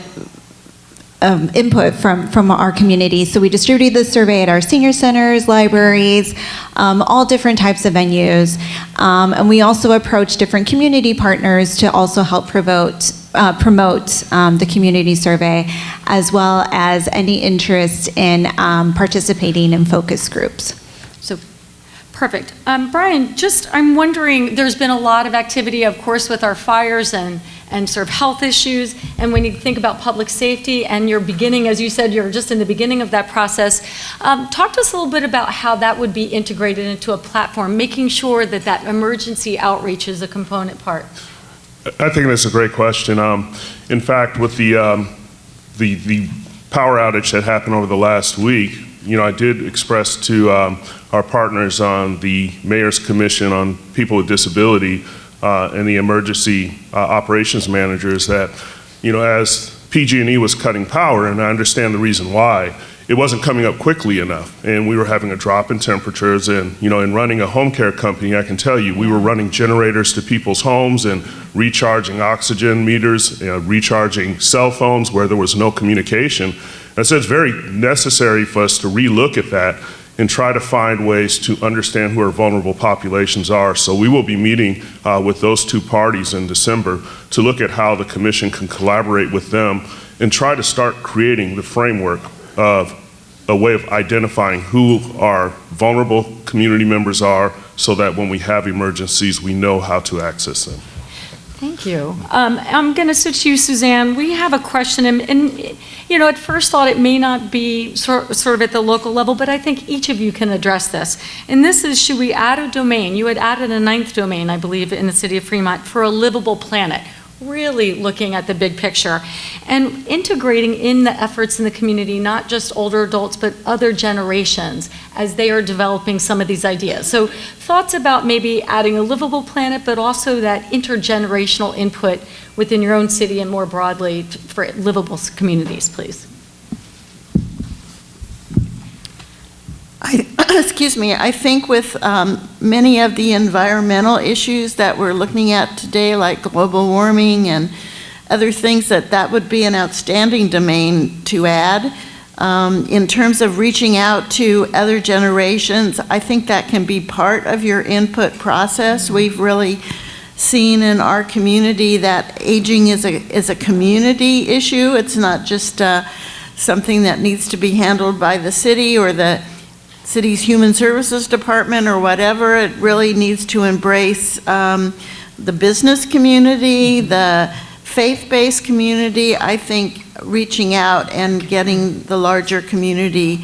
input from our community. So we distributed the survey at our senior centers, libraries, all different types of venues. And we also approached different community partners to also help promote the community survey, as well as any interest in participating in focus groups. So, perfect. Brian, I'm wondering, there's been a lot of activity, of course, with our fires and and sort of health issues. And when you think about public safety and you're beginning, as you said, you're just in the beginning of that process, talk to us a little bit about how that would be integrated into a platform, making sure that that emergency outreach is a component part. I think that's a great question. In fact, with the power outage that happened over the last week, I did express to our partners on the Mayor's Commission on People with Disability and the emergency operations managers that, as PG&E was cutting power, and I understand the reason why, it wasn't coming up quickly enough, and we were having a drop in temperatures. And in running a home care company, I can tell you, we were running generators to people's homes and recharging oxygen meters, recharging cell phones where there was no communication. And so it's very necessary for us to relook at that and try to find ways to understand who our vulnerable populations are. So we will be meeting with those two parties in December to look at how the commission can collaborate with them and try to start creating the framework of a way of identifying who our vulnerable community members are, so that when we have emergencies, we know how to access them. Thank you. I'm going to switch to you, Suzanne. We have a question, and at first thought it may not be sort of at the local level, but I think each of you can address this. And this is, should we add a domain? You had added a 9th domain, I believe, in the city of Fremont for a livable planet. Really looking at the big picture and integrating in the efforts in the community, not just older adults, but other generations as they are developing some of these ideas. So thoughts about maybe adding a livable planet, but also that intergenerational input within your own city and more broadly for livable communities, please. Excuse me, I think with many of the environmental issues that we're looking at today, like global warming and other things, that would be an outstanding domain to add. In terms of reaching out to other generations, I think that can be part of your input process. We've really seen in our community that aging is a community issue. It's not just something that needs to be handled by the city or the city's human services department or whatever. It really needs to embrace the business community, the faith-based community. I think reaching out and getting the larger community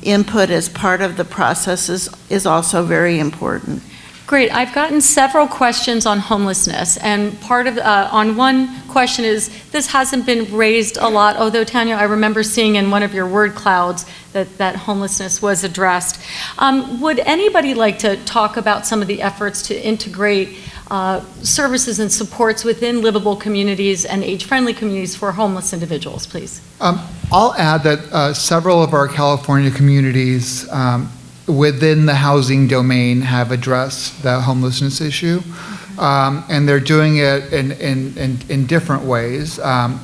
input as part of the process is also very important. Great. I've gotten several questions on homelessness, and part of on one question is this hasn't been raised a lot, although Tanya, I remember seeing in one of your word clouds that homelessness was addressed. Would anybody like to talk about some of the efforts to integrate services and supports within livable communities and age-friendly communities for homeless individuals, please? I'll add that several of our California communities within the housing domain have addressed the homelessness issue, and they're doing it in different ways.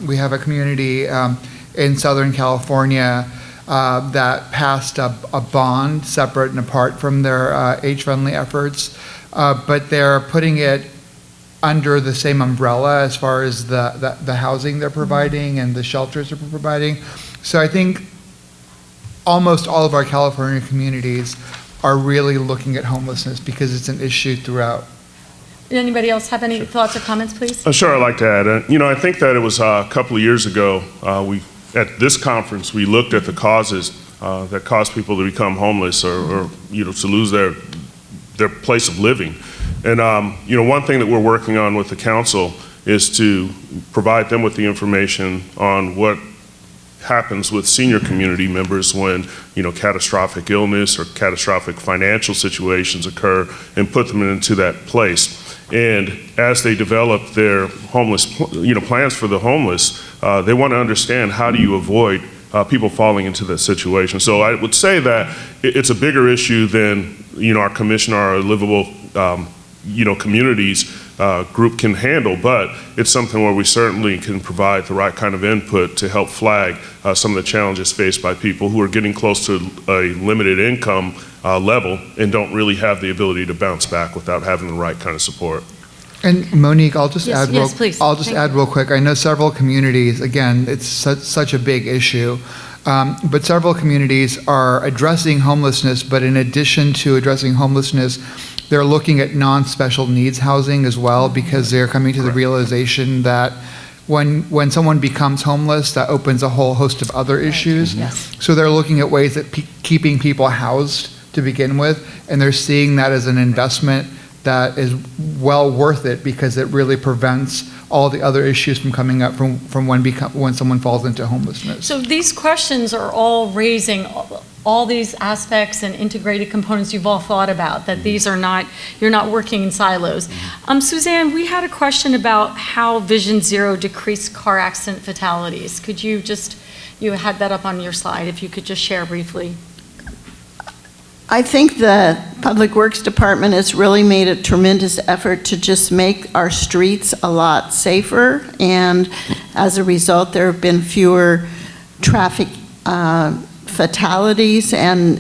We have a community in Southern California that passed a bond separate and apart from their age-friendly efforts, but they're putting it under the same umbrella as far as the housing they're providing and the shelters they're providing. So I think almost all of our California communities are really looking at homelessness because it's an issue throughout. Anybody else have any thoughts or comments, please? Sure, I'd like to add. I think that it was a couple of years ago, at this conference, we looked at the causes that cause people to become homeless or to lose their place of living. And one thing that we're working on with the council is to provide them with the information on what happens with senior community members when catastrophic illness or catastrophic financial situations occur, and put them into that place. And as they develop their homeless plans for the homeless, they want to understand, how do you avoid people falling into that situation. So I would say that it's a bigger issue than our commission or our livable communities group can handle, but it's something where we certainly can provide the right kind of input to help flag some of the challenges faced by people who are getting close to a limited income level and don't really have the ability to bounce back without having the right kind of support. And Monique, I'll just add real quick. I know several communities, again, it's such a big issue, but several communities are addressing homelessness, but in addition to addressing homelessness, They're looking at non-special needs housing as well, because they're coming to the realization that when someone becomes homeless, that opens a whole host of other issues. Yes. So they're looking at ways that keeping people housed to begin with, and they're seeing that as an investment that is well worth it, because it really prevents all the other issues from coming up from when someone falls into homelessness. So these questions are all raising all these aspects and integrated components you've all thought about, that these are not, you're not working in silos. Suzanne, we had a question about how Vision Zero decreased car accident fatalities. Could you had that up on your slide, if you could just share briefly. I think the Public Works Department has really made a tremendous effort to just make our streets a lot safer, and as a result, there have been fewer traffic fatalities, and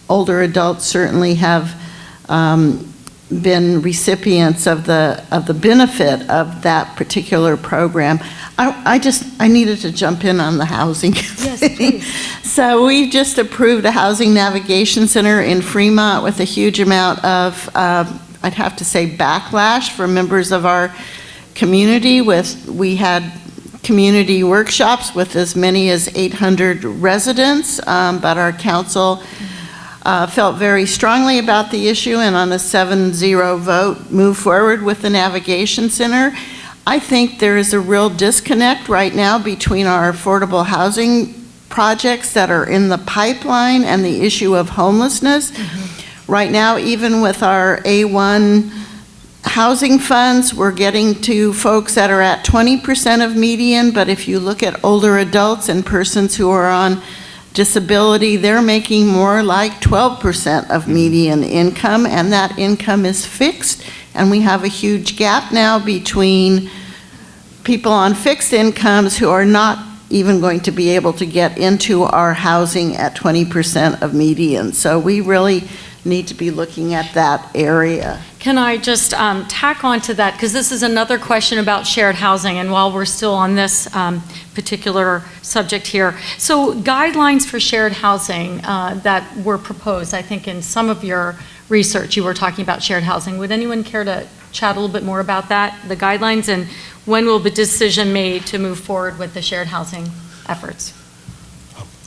older adults certainly have been recipients of the benefit of that particular program. I needed to jump in on the housing. Yes, please. So we just approved a housing navigation center in Fremont with a huge amount of, I'd have to say, backlash from members of our community. We had community workshops with as many as 800 residents, but our council felt very strongly about the issue, and on a 7-0 vote, moved forward with the navigation center. I think there is a real disconnect right now between our affordable housing projects that are in the pipeline and the issue of homelessness. Right now, even with our A1 housing funds, we're getting to folks that are at 20% of median, but if you look at older adults and persons who are on disability, they're making more like 12% of median income, and that income is fixed. And we have a huge gap now between people on fixed incomes who are not even going to be able to get into our housing at 20% of median. So we really need to be looking at that area. Can I just tack on to that, because this is another question about shared housing, and while we're still on this particular subject here. So guidelines for shared housing that were proposed, I think in some of your research you were talking about shared housing. Would anyone care to chat a little bit more about that, the guidelines, and when will the decision made to move forward with the shared housing efforts?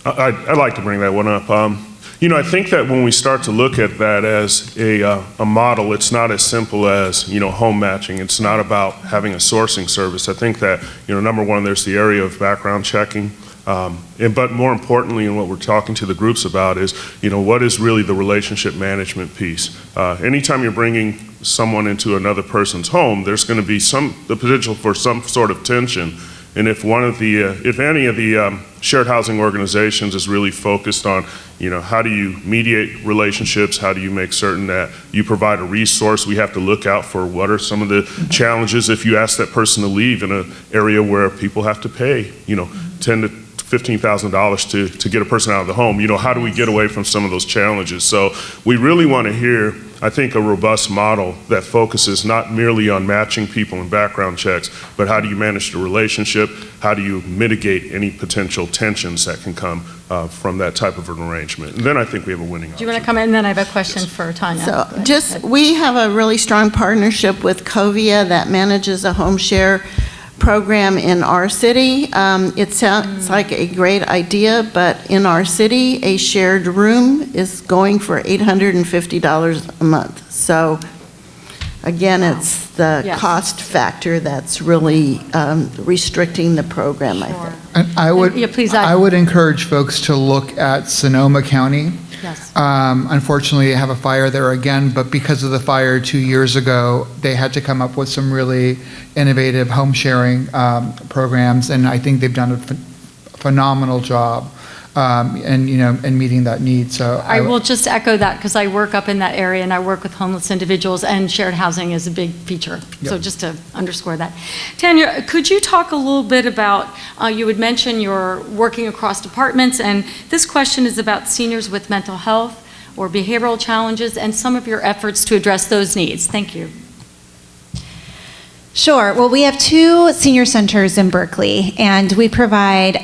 I'd like to bring that one up. I think that when we start to look at that as a model, it's not as simple as, home matching. It's not about having a sourcing service. I think that, number one, there's the area of background checking. But more importantly, and what we're talking to the groups about is, what is really the relationship management piece? Anytime you're bringing someone into another person's home, there's going to be the potential for some sort of tension. And if any of the shared housing organizations is really focused on, how do you mediate relationships? How do you make certain that you provide a resource? We have to look out for what are some of the challenges if you ask that person to leave in an area where people have to pay, $10,000 to $15,000 to get a person out of the home. How do we get away from some of those challenges? So we really want to hear, I think, a robust model that focuses not merely on matching people and background checks, but how do you manage the relationship? How do you mitigate any potential tensions that can come from that type of an arrangement? And then I think we have a winning option. Do you want to come in? And then I have a question for Tanya. So we have a really strong partnership with Covia that manages a home share program in our city. It sounds like a great idea, but in our city, a shared room is going for $850 a month. So again, it's the cost factor that's really restricting the program, I think. And I would encourage folks to look at Sonoma County. Yes. Unfortunately, they have a fire there again, but because of the fire 2 years ago, they had to come up with some really innovative home sharing programs, and I think they've done a phenomenal job in meeting that need. So I will just echo that, because I work up in that area and I work with homeless individuals, and shared housing is a big feature. Yep. So just to underscore that. Tanya, could you talk a little bit about, you had mentioned you're working across departments, and this question is about seniors with mental health or behavioral challenges and some of your efforts to address those needs. Thank you. Sure. Well, we have 2 senior centers in Berkeley, and we provide,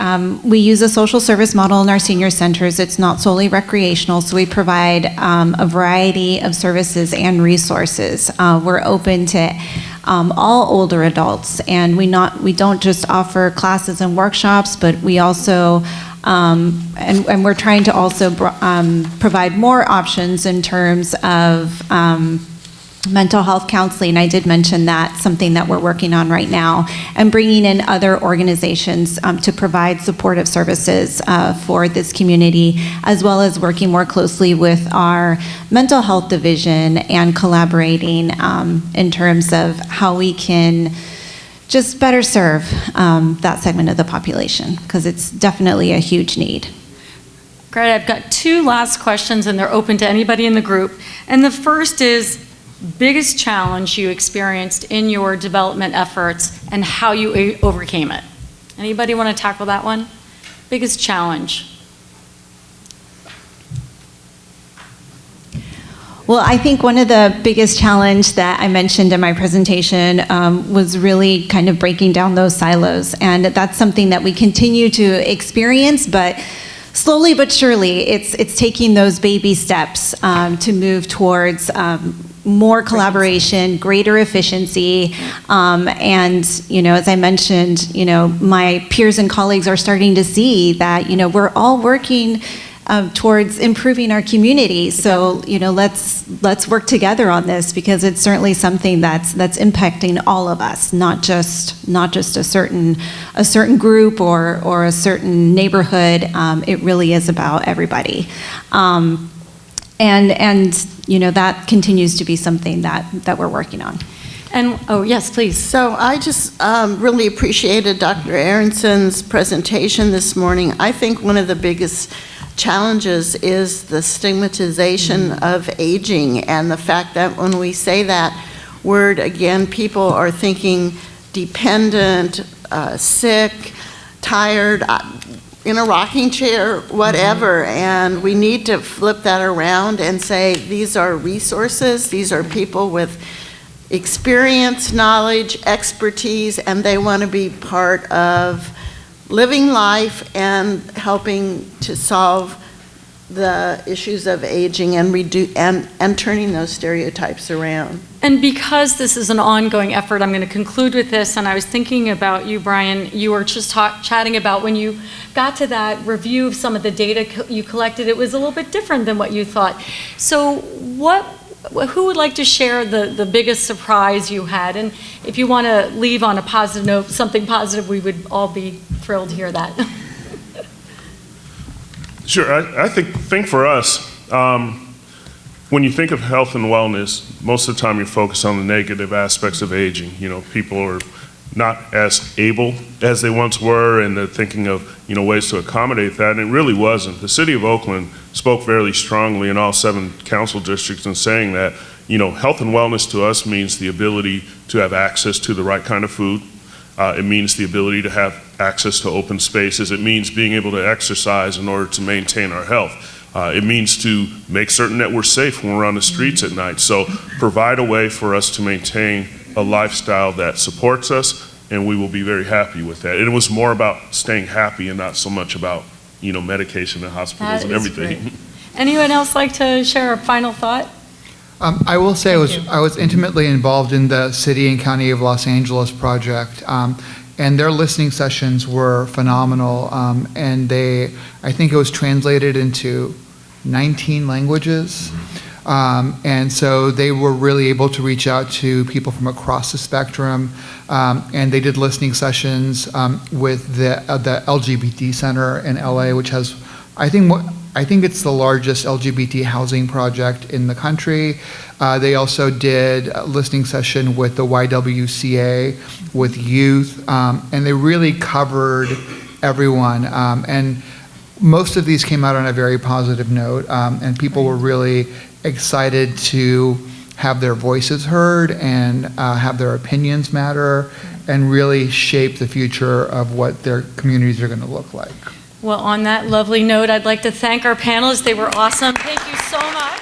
we use a social service model in our senior centers. It's not solely recreational, so we provide a variety of services and resources. We're open to all older adults, and we don't just offer classes and workshops, but we also and we're trying to also provide more options in terms of mental health counseling. I did mention that, something that we're working on right now, and bringing in other organizations to provide supportive services for this community, as well as working more closely with our mental health division and collaborating in terms of how we can just better serve that segment of the population, because it's definitely a huge need. Great, I've got 2 last questions, and they're open to anybody in the group. And the first is, biggest challenge you experienced in your development efforts and how you overcame it. Anybody want to tackle that one? Biggest challenge. Well, I think one of the biggest challenge that I mentioned in my presentation was really kind of breaking down those silos. And that's something that we continue to experience, but slowly but surely, it's taking those baby steps to move towards more collaboration, greater efficiency, and as I mentioned, my peers and colleagues are starting to see that we're all working towards improving our community. So let's work together on this, because it's certainly something that's impacting all of us, not just a certain group or a certain neighborhood. It really is about everybody. And that continues to be something that we're working on. And, oh, yes, please. So I just really appreciated Dr. Aronson's presentation this morning. I think one of the biggest challenges is the stigmatization of aging, and the fact that when we say that word, again, people are thinking dependent, sick, tired, in a rocking chair, whatever, and we need to flip that around and say these are resources, these are people with experience, knowledge, expertise, and they want to be part of living life and helping to solve the issues of aging and turning those stereotypes around. And because this is an ongoing effort, I'm going to conclude with this. And I was thinking about you, Brian. You were just chatting about when you got to that review of some of the data you collected, it was a little bit different than what you thought. So who would like to share the biggest surprise you had? And if you want to leave on a positive note, something positive, we would all be thrilled to hear that. Sure, I think for us, when you think of health and wellness, most of the time you're focused on the negative aspects of aging. People are not as able as they once were, and they're thinking of ways to accommodate that, and it really wasn't. The city of Oakland spoke fairly strongly in all 7 council districts in saying that health and wellness to us means the ability to have access to the right kind of food. It means the ability to have access to open spaces. It means being able to exercise in order to maintain our health. It means to make certain that we're safe when we're on the streets at night. So provide a way for us to maintain a lifestyle that supports us, and we will be very happy with that. It was more about staying happy and not so much about medication and hospitals and everything. Great. Anyone else like to share a final thought? I will say I was intimately involved in the City and County of Los Angeles project, and their listening sessions were phenomenal. And I think it was translated into 19 languages. And so they were really able to reach out to people from across the spectrum, and they did listening sessions with the LGBT Center in LA, which has, I think it's the largest LGBT housing project in the country. They also did a listening session with the YWCA, with youth, and they really covered everyone. And most of these came out on a very positive note, and people were really excited to have their voices heard and have their opinions matter and really shape the future of what their communities are going to look like. Well, on that lovely note, I'd like to thank our panelists. They were awesome. Thank you so much.